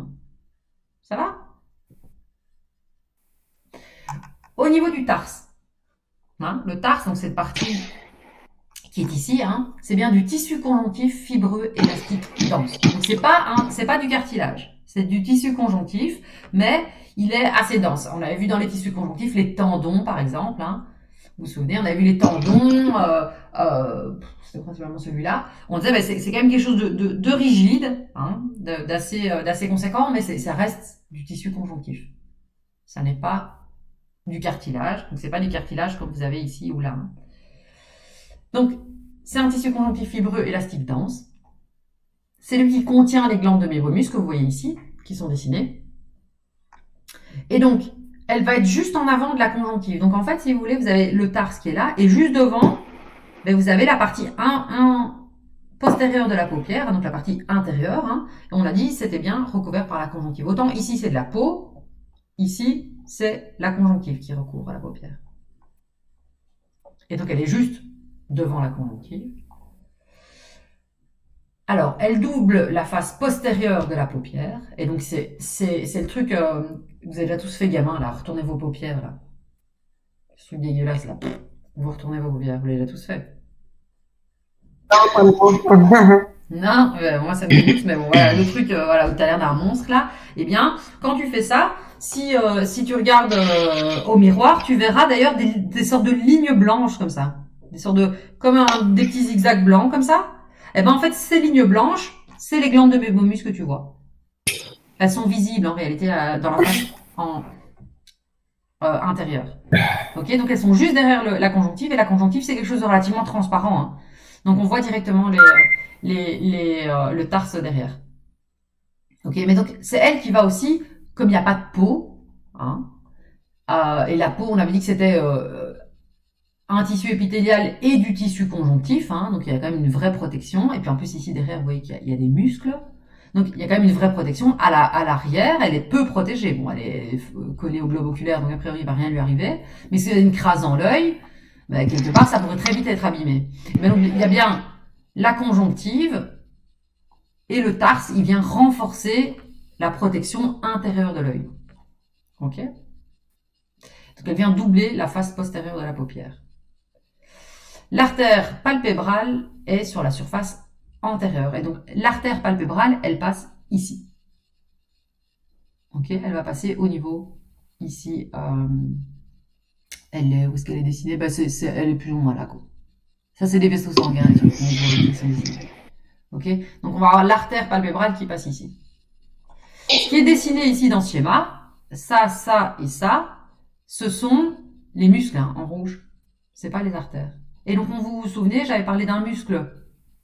Ça va? Au niveau du tarse, Hein, le tarse, donc cette partie qui est ici, hein, c'est bien du tissu conjonctif fibreux, élastique, dense. Donc c'est pas du cartilage, c'est du tissu conjonctif, mais il est assez dense. On avait vu dans les tissus conjonctifs les tendons, par exemple. Hein. Vous vous souvenez, on a vu les tendons, c'était principalement celui-là. On disait, c'est quand même quelque chose de rigide, hein, d'assez conséquent, mais ça reste du tissu conjonctif. Ça n'est pas du cartilage, donc c'est pas du cartilage comme vous avez ici ou là. Hein. Donc, c'est un tissu conjonctif fibreux, élastique, dense. C'est lui qui contient les glandes de mébomus que vous voyez ici, qui sont dessinées. Et donc, elle va être juste en avant de la conjonctive. Donc, en fait, si vous voulez, vous avez le tarse qui est là, et juste devant, vous avez la partie postérieure de la paupière, donc la partie intérieure. Hein, et on a dit, c'était bien recouvert par la conjonctive. Autant ici, c'est de la peau, ici, c'est la conjonctive qui recouvre la paupière. Et donc, elle est juste devant la conjonctive. Alors, elle double la face postérieure de la paupière. Et donc, c'est le truc, vous avez déjà tous fait gamin, là. Retournez vos paupières, là. Ce truc dégueulasse, là. Vous retournez vos paupières. Vous l'avez déjà tous fait. Non, moi, ça me dégoûte, mais bon, voilà, le truc, voilà, où t'as l'air d'un monstre, là. Eh bien, quand tu fais ça, si tu regardes au miroir, tu verras d'ailleurs des sortes de lignes blanches, comme ça. Des sortes de, des petits zigzags blancs, comme ça. Eh ben, en fait, ces lignes blanches, c'est les glandes de mébomus que tu vois. Elles sont visibles, en réalité, dans la face intérieure. Ok, donc elles sont juste derrière la conjonctive, et la conjonctive, c'est quelque chose de relativement transparent. Hein. Donc, on voit directement le tarse derrière. Ok, mais donc, c'est elle qui va aussi, comme il n'y a pas de peau, hein, et la peau, on avait dit que c'était un tissu épithélial et du tissu conjonctif, hein, donc il y a quand même une vraie protection. Et puis en plus ici derrière, vous voyez qu'il y a des muscles. Donc il y a quand même une vraie protection. À l'arrière, elle est peu protégée. Bon, elle est collée au globe oculaire, donc a priori il va rien lui arriver. Mais si elle a une crasse dans l'œil, quelque part ça pourrait très vite être abîmé. Mais donc il y a bien la conjonctive et le tarse, il vient renforcer la protection intérieure de l'œil. Ok ? Donc elle vient doubler la face postérieure de la paupière. L'artère palpébrale est sur la surface antérieure. Et donc, l'artère palpébrale, elle passe ici. Ok, elle va passer au niveau ici. Où est-ce qu'elle est dessinée? Elle est plus ou moins là, quoi. Ça, c'est des vaisseaux sanguins. Ok, donc on va avoir l'artère palpébrale qui passe ici. Ce qui est dessiné ici dans ce schéma, ça et ça, ce sont les muscles, hein, en rouge. C'est pas les artères. Et donc, vous vous souvenez, j'avais parlé d'un muscle,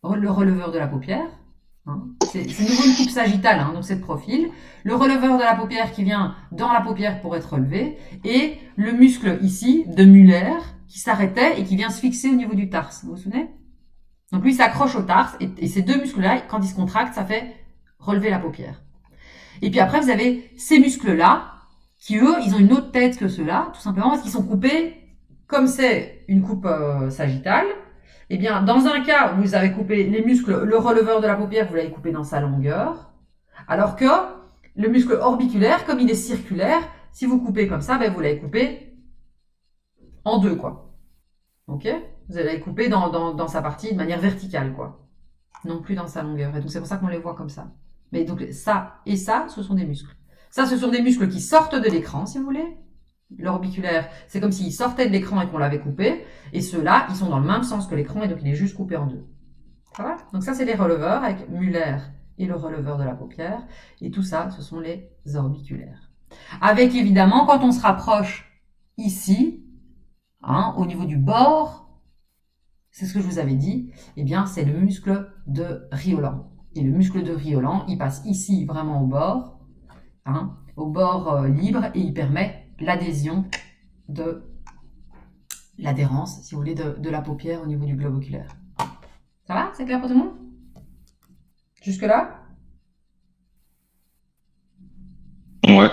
le releveur de la paupière. Hein. C'est nouveau une coupe sagittale, hein, donc c'est de profil. Le releveur de la paupière qui vient dans la paupière pour être relevé. Et le muscle ici, de Muller, qui s'arrêtait et qui vient se fixer au niveau du tarse. Vous vous souvenez? Donc lui, il s'accroche au tarse. Et ces deux muscles-là, quand ils se contractent, ça fait relever la paupière. Et puis après, vous avez ces muscles-là, qui eux, ils ont une autre tête que ceux-là, tout simplement parce qu'ils sont coupés. Comme c'est une coupe sagittale, eh bien, dans un cas, vous avez coupé les muscles, le releveur de la paupière, vous l'avez coupé dans sa longueur, alors que le muscle orbiculaire, comme il est circulaire, si vous coupez comme ça, vous l'avez coupé en deux, quoi. Ok? Vous l'avez coupé dans sa partie de manière verticale, quoi. Non plus dans sa longueur. Et donc, c'est pour ça qu'on les voit comme ça. Mais donc, ça et ça, ce sont des muscles. Ça, ce sont des muscles qui sortent de l'écran, si vous voulez. L'orbiculaire, c'est comme s'il sortait de l'écran et qu'on l'avait coupé. Et ceux-là, ils sont dans le même sens que l'écran et donc il est juste coupé en deux. Ça va? Donc ça, c'est les releveurs avec Muller et le releveur de la paupière. Et tout ça, ce sont les orbiculaires. Avec évidemment, quand on se rapproche ici, hein, au niveau du bord, c'est ce que je vous avais dit, eh bien, c'est le muscle de Riolan. Et le muscle de Riolan, il passe ici, vraiment au bord, hein, au bord libre, et il permet l'adhésion de l'adhérence, si vous voulez, de la paupière au niveau du globe oculaire. Ça va? C'est clair pour tout le monde? Jusque-là? Ouais.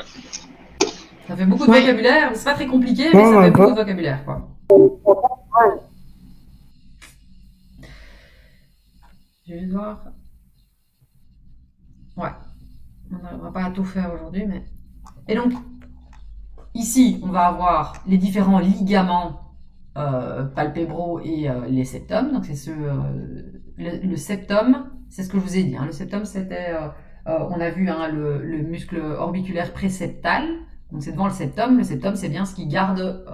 Ça fait beaucoup de vocabulaire. C'est pas très compliqué, mais ça fait beaucoup de vocabulaire, quoi. Je vais juste voir. Ouais. On n'arrivera pas à tout faire aujourd'hui, mais... Et donc, ici, on va avoir les différents ligaments palpébraux et les septums. Donc c'est le septum, c'est ce que je vous ai dit. Hein. Le septum, c'était, on a vu hein, le muscle orbiculaire préceptal. Donc c'est devant le septum. Le septum, c'est bien ce qui garde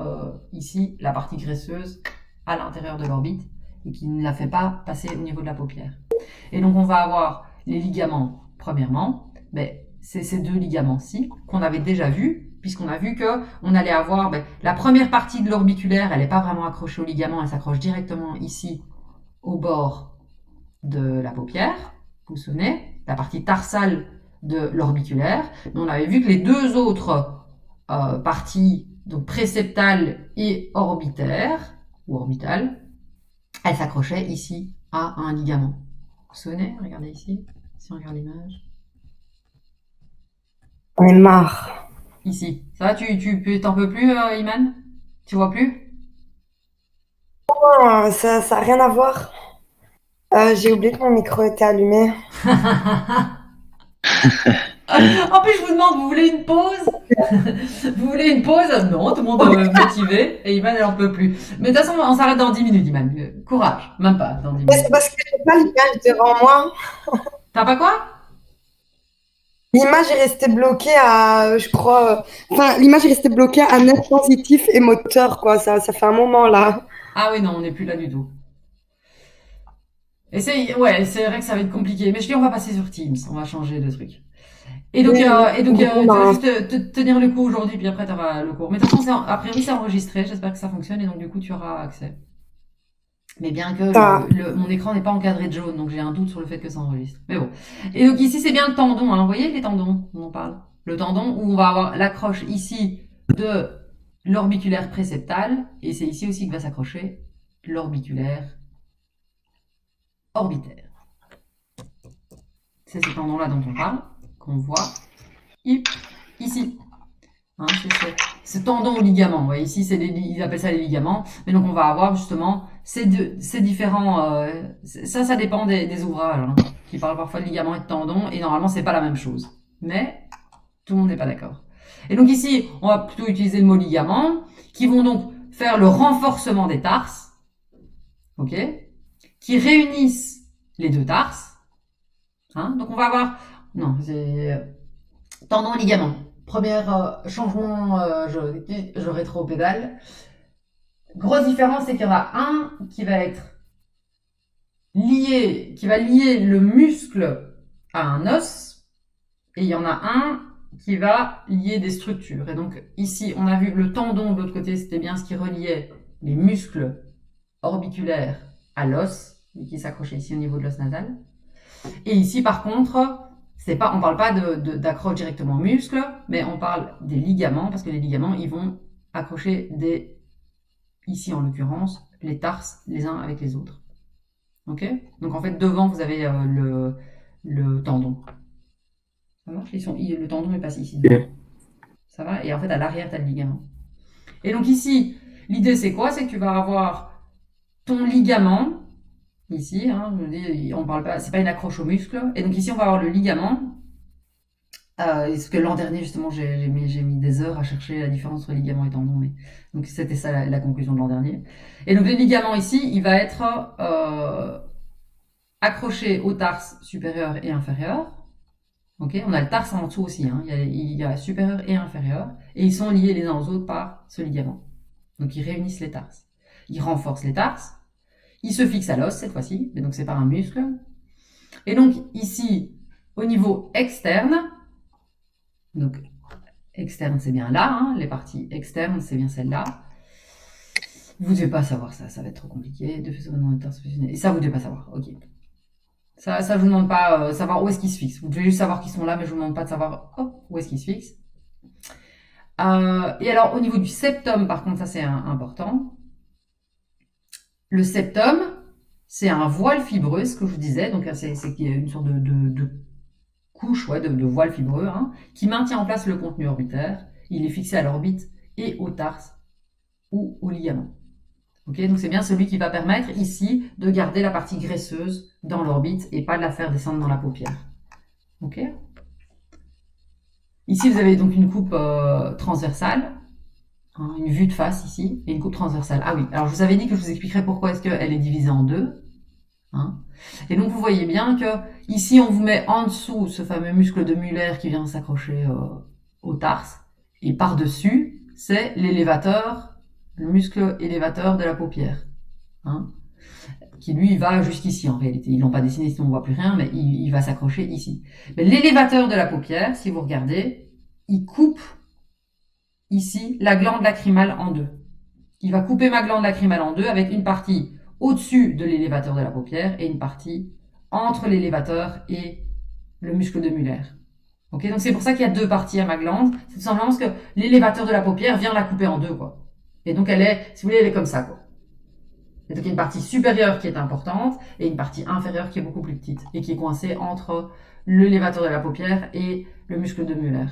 ici la partie graisseuse à l'intérieur de l'orbite et qui ne la fait pas passer au niveau de la paupière. Et donc on va avoir les ligaments, premièrement, c'est ces deux ligaments-ci qu'on avait déjà vus, puisqu'on a vu qu'on allait avoir la première partie de l'orbiculaire, elle n'est pas vraiment accrochée au ligament, elle s'accroche directement ici au bord de la paupière, vous vous souvenez, la partie tarsale de l'orbiculaire. Mais on avait vu que les deux autres parties, donc préceptale et orbitaire, ou orbitale, elles s'accrochaient ici à un ligament. Vous vous souvenez? Regardez ici, si on regarde l'image. On est marre. Ici. Ça va, t'en peux plus, Iman? Tu vois plus? Non, ça n'a rien à voir. J'ai oublié que mon micro était allumé. En plus, je vous demande, vous voulez une pause? Vous voulez une pause? Non, tout le monde est motivé et Iman, elle en peut plus. Mais de toute façon, on s'arrête dans 10 minutes, Iman. Courage, même pas dans 10 minutes. C'est parce que j'ai pas l'image devant moi. T'as pas quoi? L'image est restée bloquée à, je crois, l'image est restée bloquée à net sensitif et moteur, quoi. Ça fait un moment, là. Ah oui, non, on n'est plus là du tout. Et c'est vrai que ça va être compliqué. Mais je dis, on va passer sur Teams. On va changer de truc. Et donc, tu vas juste te tenir le coup aujourd'hui, puis après, tu auras le cours. Mais de toute façon, a priori, c'est enregistré. J'espère que ça fonctionne. Et donc, du coup, tu auras accès. Mais bien que mon écran n'est pas encadré de jaune, donc j'ai un doute sur le fait que ça enregistre. Mais bon. Et donc, ici, c'est bien le tendon. Hein. Vous voyez les tendons dont on parle? Le tendon où on va avoir l'accroche ici de l'orbiculaire préceptal. Et c'est ici aussi que va s'accrocher l'orbiculaire orbitaire. C'est ce tendon-là dont on parle, qu'on voit ici. Hein, c'est ce tendon au ligament. Vous voyez, ici, ils appellent ça les ligaments. Mais donc, on va avoir justement ces différents... ça dépend des ouvrages hein, qui parlent parfois de ligaments et de tendons. Et normalement, c'est pas la même chose. Mais tout le monde n'est pas d'accord. Et donc ici, on va plutôt utiliser le mot ligament, qui vont donc faire le renforcement des tarses, ok, qui réunissent les deux tarses. Hein, donc on va avoir... Non, c'est... Tendon et ligament. Premier changement, je rétro-pédale. Grosse différence, c'est qu'il y en a un qui va être lié, qui va lier le muscle à un os, et il y en a un qui va lier des structures. Et donc ici, on a vu le tendon de l'autre côté, c'était bien ce qui reliait les muscles orbiculaires à l'os, qui s'accrochait ici au niveau de l'os nasal. Et ici, par contre, on parle pas d'accroche directement au muscle, mais on parle des ligaments, parce que les ligaments, ils vont accrocher ici en l'occurrence, les tarses les uns avec les autres. Ok? Donc en fait, devant, vous avez le tendon. Ça marche? Le tendon est passé ici. Yeah. Ça va? Et en fait, à l'arrière, tu as le ligament. Et donc ici, l'idée, c'est quoi? C'est que tu vas avoir ton ligament, ici, hein, je vous dis, on parle pas, c'est pas une accroche au muscle. Et donc ici, on va avoir le ligament. Parce que l'an dernier, justement, j'ai mis des heures à chercher la différence entre ligament et tendon. Donc c'était ça la conclusion de l'an dernier. Et donc le ligament ici, il va être accroché au tarse supérieur et inférieur. Okay, on a le tarse en dessous aussi. Hein. Il y a supérieur et inférieur. Et ils sont liés les uns aux autres par ce ligament. Donc ils réunissent les tarses. Ils renforcent les tarses. Il se fixe à l'os cette fois-ci, mais donc c'est par un muscle. Et donc ici, au niveau externe, donc externe c'est bien là, hein, les parties externes c'est bien celle-là. Vous ne devez pas savoir ça, ça va être trop compliqué. Et ça vous ne devez pas savoir, ok. Ça je vous demande pas savoir où est-ce qu'ils se fixent. Vous devez juste savoir qu'ils sont là, mais je vous demande pas de savoir où est-ce qu'ils se fixent. Et alors au niveau du septum, par contre, ça c'est important. Le septum, c'est un voile fibreux, ce que je vous disais, donc c'est une sorte de couche de voile fibreux hein, qui maintient en place le contenu orbitaire. Il est fixé à l'orbite et au tarse ou au ligament. Okay, donc c'est bien celui qui va permettre ici de garder la partie graisseuse dans l'orbite et pas de la faire descendre dans la paupière. Okay. Ici, vous avez donc une coupe transversale hein, une vue de face ici et une coupe transversale. Ah oui, alors je vous avais dit que je vous expliquerai pourquoi est-ce qu'elle est divisée en deux. Hein. Et donc vous voyez bien que ici on vous met en dessous ce fameux muscle de Muller qui vient s'accrocher au tarse, et par-dessus c'est l'élévateur, le muscle élévateur de la paupière, hein, qui lui va jusqu'ici en réalité. Ils l'ont pas dessiné sinon on voit plus rien, mais il va s'accrocher ici. Mais l'élévateur de la paupière, si vous regardez, il coupe ici la glande lacrymale en deux. Il va couper ma glande lacrymale en deux avec une partie au-dessus de l'élévateur de la paupière et une partie entre l'élévateur et le muscle de Muller. Ok, donc c'est pour ça qu'il y a deux parties à ma glande. C'est tout simplement parce que l'élévateur de la paupière vient la couper en deux, quoi. Et donc elle est, si vous voulez, elle est comme ça, quoi. Et donc il y a une partie supérieure qui est importante et une partie inférieure qui est beaucoup plus petite et qui est coincée entre l'élévateur de la paupière et le muscle de Muller.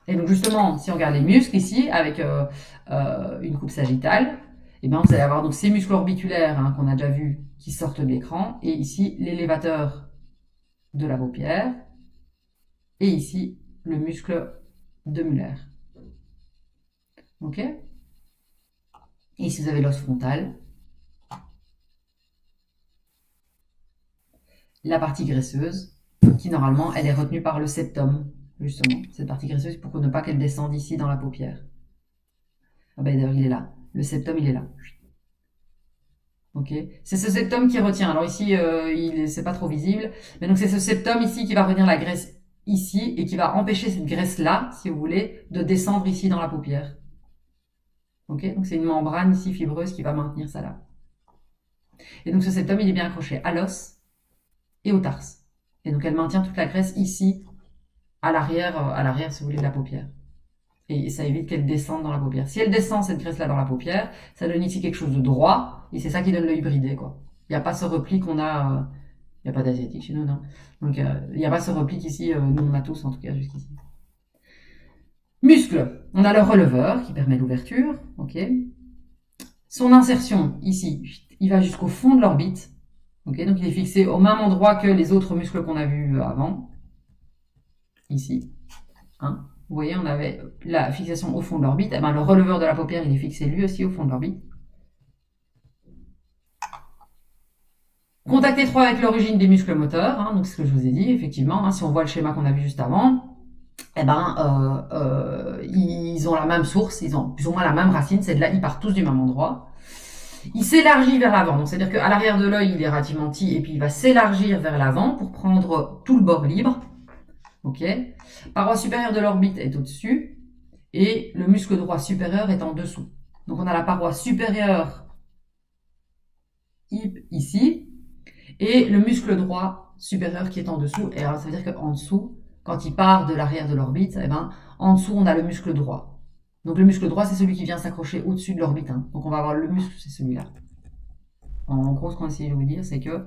Et donc justement, si on regarde les muscles ici avec une coupe sagittale, et bien vous allez avoir donc ces muscles orbiculaires, hein, qu'on a déjà vu qui sortent de l'écran, et ici l'élévateur de la paupière, et ici le muscle de Muller. Ok? Et ici vous avez l'os frontal, la partie graisseuse, qui normalement elle est retenue par le septum, justement, cette partie graisseuse, pour ne pas qu'elle descende ici dans la paupière. Ah ben d'ailleurs il est là, le septum il est là. Ok, c'est ce septum qui retient. Alors ici, c'est pas trop visible, mais donc c'est ce septum ici qui va retenir la graisse ici et qui va empêcher cette graisse-là, si vous voulez, de descendre ici dans la paupière. Ok, donc c'est une membrane ici fibreuse qui va maintenir ça là. Et donc ce septum, il est bien accroché à l'os et au tarse. Et donc elle maintient toute la graisse ici, à l'arrière, si vous voulez, de la paupière. Et ça évite qu'elle descende dans la paupière. Si elle descend, cette graisse-là, dans la paupière, ça donne ici quelque chose de droit, et c'est ça qui donne l'œil bridé, quoi. Il n'y a pas ce repli qu'on a... Il n'y a pas d'asiatique chez nous, non. Donc, il n'y a pas ce repli qu'ici, nous, on a tous, en tout cas, jusqu'ici. Muscle. On a le releveur, qui permet l'ouverture, ok. Son insertion, ici, il va jusqu'au fond de l'orbite, ok. Donc, il est fixé au même endroit que les autres muscles qu'on a vus avant. Ici. Hein. Vous voyez, on avait la fixation au fond de l'orbite. Eh ben, le releveur de la paupière, il est fixé lui aussi au fond de l'orbite. Contact étroit avec l'origine des muscles moteurs, hein, donc c'est ce que je vous ai dit, effectivement. Hein, si on voit le schéma qu'on a vu juste avant, eh ben, ils ont la même source, ils ont plus ou moins la même racine, c'est de là, ils partent tous du même endroit. Il s'élargit vers l'avant, donc c'est-à-dire qu'à l'arrière de l'œil, il est relativement petit, et puis il va s'élargir vers l'avant pour prendre tout le bord libre. Ok. Paroi supérieure de l'orbite est au-dessus et le muscle droit supérieur est en dessous. Donc on a la paroi supérieure ici et le muscle droit supérieur qui est en dessous. Et alors ça veut dire qu'en dessous, quand il part de l'arrière de l'orbite, eh ben, en dessous on a le muscle droit. Donc le muscle droit c'est celui qui vient s'accrocher au-dessus de l'orbite. Hein. Donc on va avoir le muscle, c'est celui-là. En gros ce qu'on essaie de vous dire c'est que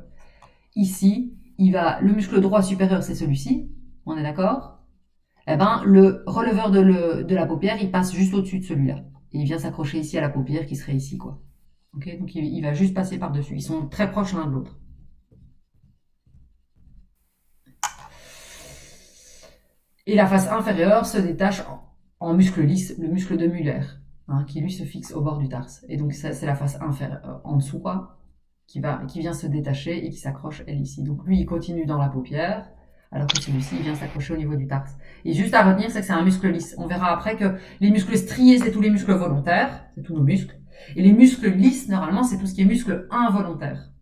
ici, le muscle droit supérieur c'est celui-ci. On est d'accord? Eh ben, le releveur de la paupière, il passe juste au-dessus de celui-là. Et il vient s'accrocher ici à la paupière qui serait ici, quoi. Ok? Donc, il va juste passer par-dessus. Ils sont très proches l'un de l'autre. Et la face inférieure se détache en muscle lisse, le muscle de Muller, hein, qui lui se fixe au bord du tarse. Et donc, ça, c'est la face inférieure, en dessous, quoi, qui vient se détacher et qui s'accroche, elle, ici. Donc, lui, il continue dans la paupière. Alors que celui-ci, il vient s'accrocher au niveau du tarse. Et juste à retenir, c'est que c'est un muscle lisse. On verra après que les muscles striés, c'est tous les muscles volontaires, c'est tous nos muscles. Et les muscles lisses, normalement, c'est tout ce qui est muscle involontaire.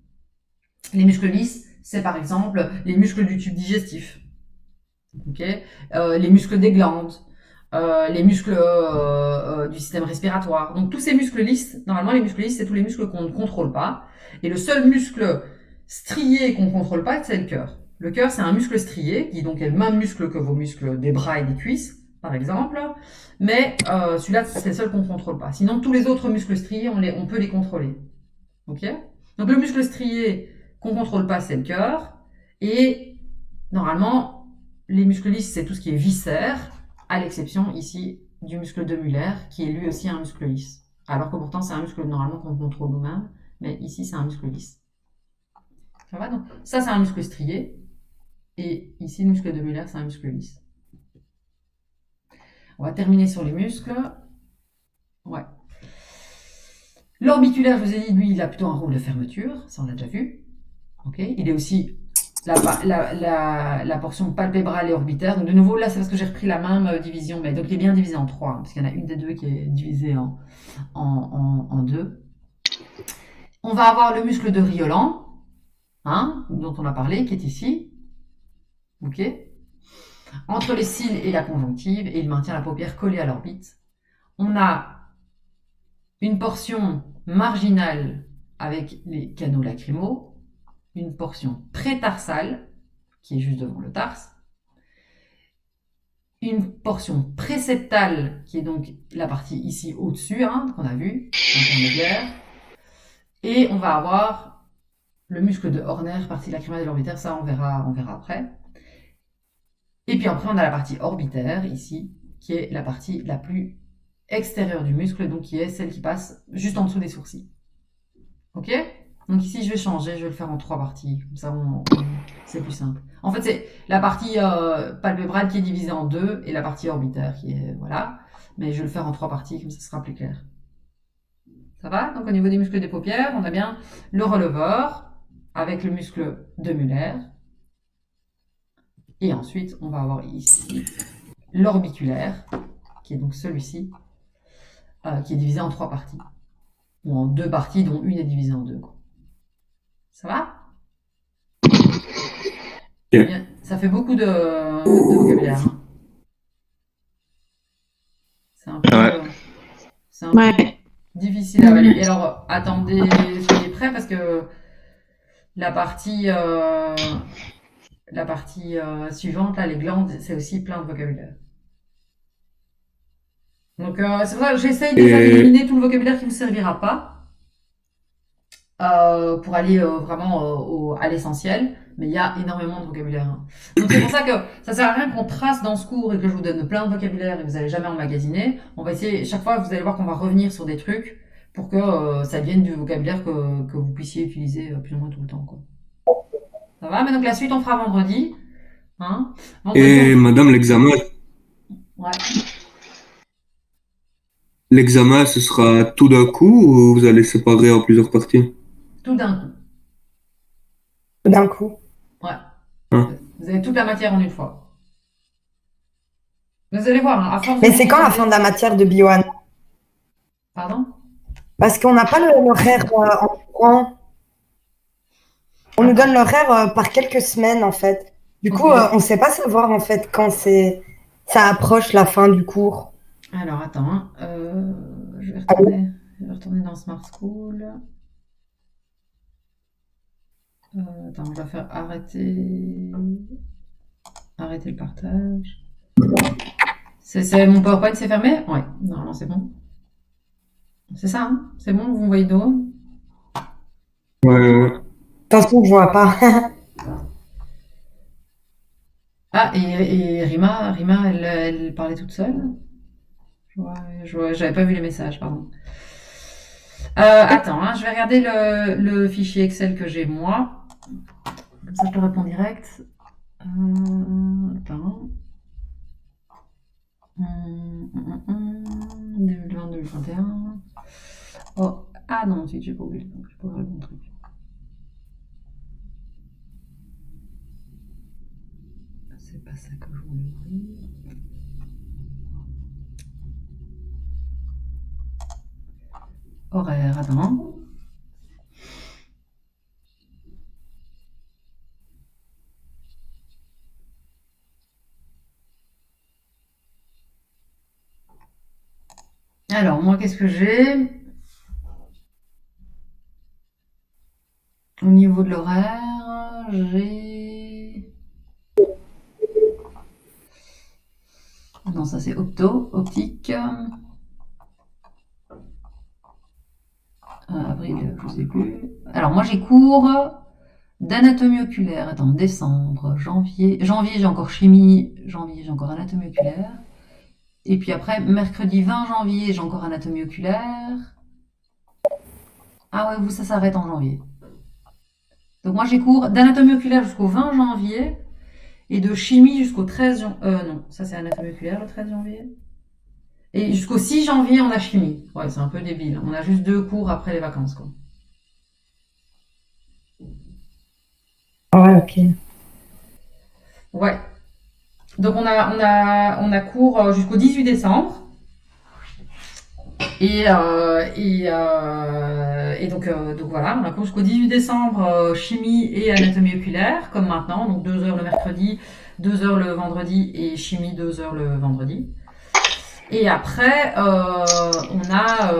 Les muscles lisses, c'est par exemple les muscles du tube digestif, okay, les muscles des glandes, les muscles du système respiratoire. Donc tous ces muscles lisses, normalement les muscles lisses, c'est tous les muscles qu'on ne contrôle pas. Et le seul muscle strié qu'on ne contrôle pas, c'est le cœur. Le cœur, c'est un muscle strié, qui donc est le même muscle que vos muscles des bras et des cuisses, par exemple. Mais celui-là, c'est le seul qu'on ne contrôle pas. Sinon, tous les autres muscles striés, on peut les contrôler. Ok? Donc le muscle strié qu'on ne contrôle pas, c'est le cœur. Et normalement, les muscles lisses, c'est tout ce qui est viscère, à l'exception ici du muscle de Muller, qui est lui aussi un muscle lisse. Alors que pourtant, c'est un muscle normalement qu'on contrôle nous-mêmes, mais ici, c'est un muscle lisse. Ça va? Donc, ça, c'est un muscle strié. Et ici, le muscle de Muller, c'est un muscle lisse. On va terminer sur les muscles. Ouais. L'orbiculaire, je vous ai dit, lui, il a plutôt un rôle de fermeture, ça on l'a déjà vu. Ok. Il est aussi la portion palpébrale et orbitaire. Donc de nouveau, là, c'est parce que j'ai repris la même division, mais donc il est bien divisé en trois, hein, parce qu'il y en a une des deux qui est divisée en deux. On va avoir le muscle de Riolan, hein, dont on a parlé, qui est ici. Ok. Entre les cils et la conjonctive, et il maintient la paupière collée à l'orbite. On a une portion marginale avec les canaux lacrymaux, une portion prétarsale, qui est juste devant le tarse, une portion préceptale, qui est donc la partie ici au-dessus, hein, qu'on a vu, intermédiaire, et on va avoir le muscle de Horner, partie lacrymale de l'orbitaire, ça on verra après. Et puis après on a la partie orbitaire, ici, qui est la partie la plus extérieure du muscle, donc qui est celle qui passe juste en dessous des sourcils. Ok? Donc ici, je vais changer, je vais le faire en trois parties. Comme ça, c'est plus simple. En fait, c'est la partie palpébrale qui est divisée en deux et la partie orbitaire qui est... Voilà. Mais je vais le faire en trois parties, comme ça sera plus clair. Ça va? Donc au niveau des muscles des paupières, on a bien le releveur avec le muscle de Muller. Et ensuite, on va avoir ici l'orbiculaire, qui est donc celui-ci, qui est divisé en trois parties. Ou en deux parties, dont une est divisée en deux. Ça va? Ok. Bien. Ça fait beaucoup de vocabulaire. Hein. C'est un peu, Ouais. c'est un peu Ouais. difficile à avaler. Et alors, attendez, soyez prêts parce que la partie suivante, là, les glandes, c'est aussi plein de vocabulaire. Donc, c'est pour ça que j'essaye déjà Et- d'éliminer tout le vocabulaire qui ne vous servira pas pour aller vraiment à l'essentiel. Mais il y a énormément de vocabulaire. Hein. Donc c'est pour ça que ça sert à rien qu'on trace dans ce cours et que je vous donne plein de vocabulaire et que vous n'allez jamais emmagasiner. On va essayer, chaque fois vous allez voir qu'on va revenir sur des trucs pour que ça devienne du vocabulaire que vous puissiez utiliser plus ou moins tout le temps. Quoi. Ça va? Mais donc la suite on fera vendredi. Hein? Vendredi, Et madame, Ouais. l'examen, ce sera tout d'un coup ou vous allez séparer en plusieurs parties? Tout d'un coup. D'un coup. Ouais. Hein. Vous avez toute la matière en une fois. Vous allez voir, hein, à force Mais de c'est quand la contrôler- fin de la matière de bio? Pardon? Parce qu'on n'a pas l'horaire en courant. On nous donne l'horaire par quelques semaines, en fait. Du coup, Ok. on ne sait pas savoir, en fait, quand ça approche la fin du cours. Alors attends, hein, je vais retourner dans Smart School. Attends, je dois faire arrêter le partage. C'est mon PowerPoint, c'est fermé? Ouais, normalement c'est bon. C'est ça, hein? C'est bon, vous me voyez d'eau? Ouais. Attention, je vois pas. Ah, et Rima, elle parlait toute seule? J'avais pas vu les messages, pardon. Attends, hein, je vais regarder le fichier Excel que j'ai moi. Comme ça, je te réponds direct. Attends. 2020-2021. Oh, ah non, ensuite j'ai pas oublié, donc je pourrais le bon truc. C'est pas ça que je voulais ouvrir. Horaire, attends. Alors, moi, qu'est-ce que j'ai? Au niveau de l'horaire, j'ai... Non, ça c'est optique. Avril, je sais plus. Alors, moi, j'ai cours d'anatomie oculaire. Attends, décembre, janvier. Janvier, j'ai encore chimie. Janvier, j'ai encore anatomie oculaire. Et puis après, mercredi 20 janvier, j'ai encore anatomie oculaire. Ah ouais, vous, ça s'arrête en janvier. Donc moi, j'ai cours d'anatomie oculaire jusqu'au 20 janvier et de chimie jusqu'au 13 janvier. Non, ça c'est anatomie oculaire le 13 janvier. Et jusqu'au 6 janvier, on a chimie. Ouais, c'est un peu débile. On a juste 2 cours après les vacances, quoi. Ouais, ok. Ouais. Donc on a cours jusqu'au 18 décembre. Et donc voilà, on a cours jusqu'au 18 décembre, chimie et anatomie oculaire, comme maintenant, donc 2 heures le mercredi, 2 heures le vendredi et chimie 2 heures le vendredi. Et après, on a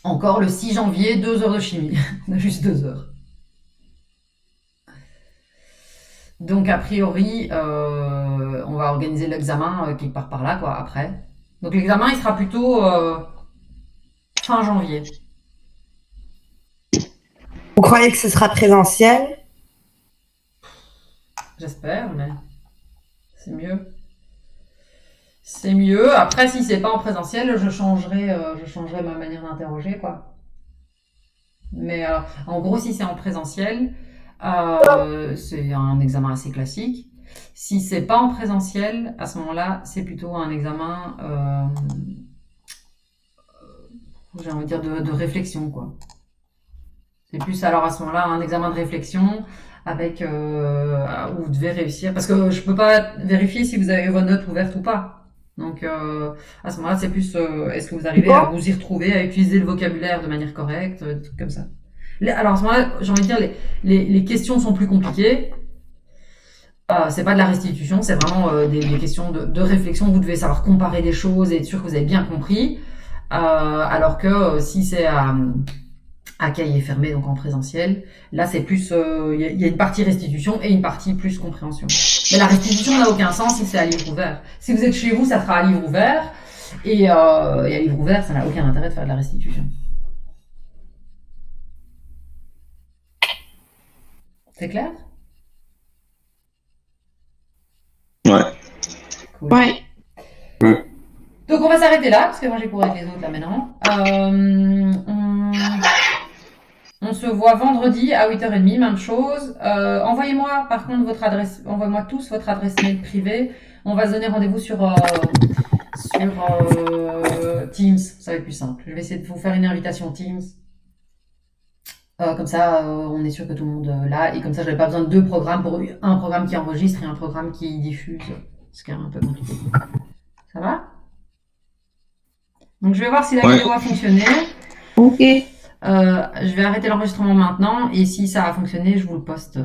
encore le 6 janvier, 2 heures de chimie. On a juste 2 heures. Donc a priori, on va organiser l'examen quelque part par là, quoi, après. Donc l'examen, il sera plutôt fin janvier. Vous croyez que ce sera présentiel? J'espère, mais c'est mieux. C'est mieux. Après, si c'est pas en présentiel, je changerai ma manière d'interroger, quoi. Mais en gros, si c'est en présentiel, c'est un examen assez classique. Si c'est pas en présentiel, à ce moment-là, c'est plutôt un examen, j'ai envie de dire, de réflexion, quoi. C'est plus alors à ce moment-là un examen de réflexion avec où vous devez réussir parce que je peux pas vérifier si vous avez vos notes ouvertes ou pas. Donc à ce moment-là, c'est plus est-ce que vous arrivez à vous y retrouver, à utiliser le vocabulaire de manière correcte, des trucs comme ça. Alors à ce moment-là, j'ai envie de dire les questions sont plus compliquées. C'est pas de la restitution, c'est vraiment des questions de réflexion. Vous devez savoir comparer des choses et être sûr que vous avez bien compris. Alors que si c'est à cahier fermé, donc en présentiel. Là, c'est plus, y a une partie restitution et une partie plus compréhension. Mais la restitution n'a aucun sens si c'est à livre ouvert. Si vous êtes chez vous, ça sera à livre ouvert. Et à livre ouvert, ça n'a aucun intérêt de faire de la restitution. C'est clair? Ouais. Cool. Ouais. Donc on va s'arrêter là, parce que moi j'ai couru avec les autres là maintenant. On se voit vendredi à 8h30, même chose. Envoyez-moi par contre votre adresse, envoyez-moi tous votre adresse mail privée. On va se donner rendez-vous sur Teams, ça va être plus simple. Je vais essayer de vous faire une invitation Teams. Comme ça, on est sûr que tout le monde là, et comme ça, j'avais pas besoin de 2 programmes pour un programme qui enregistre et un programme qui diffuse, ce qui est un peu compliqué. Ça va? Donc je vais voir si la vidéo a fonctionné. Ok. Je vais arrêter l'enregistrement maintenant et si ça a fonctionné, je vous le poste.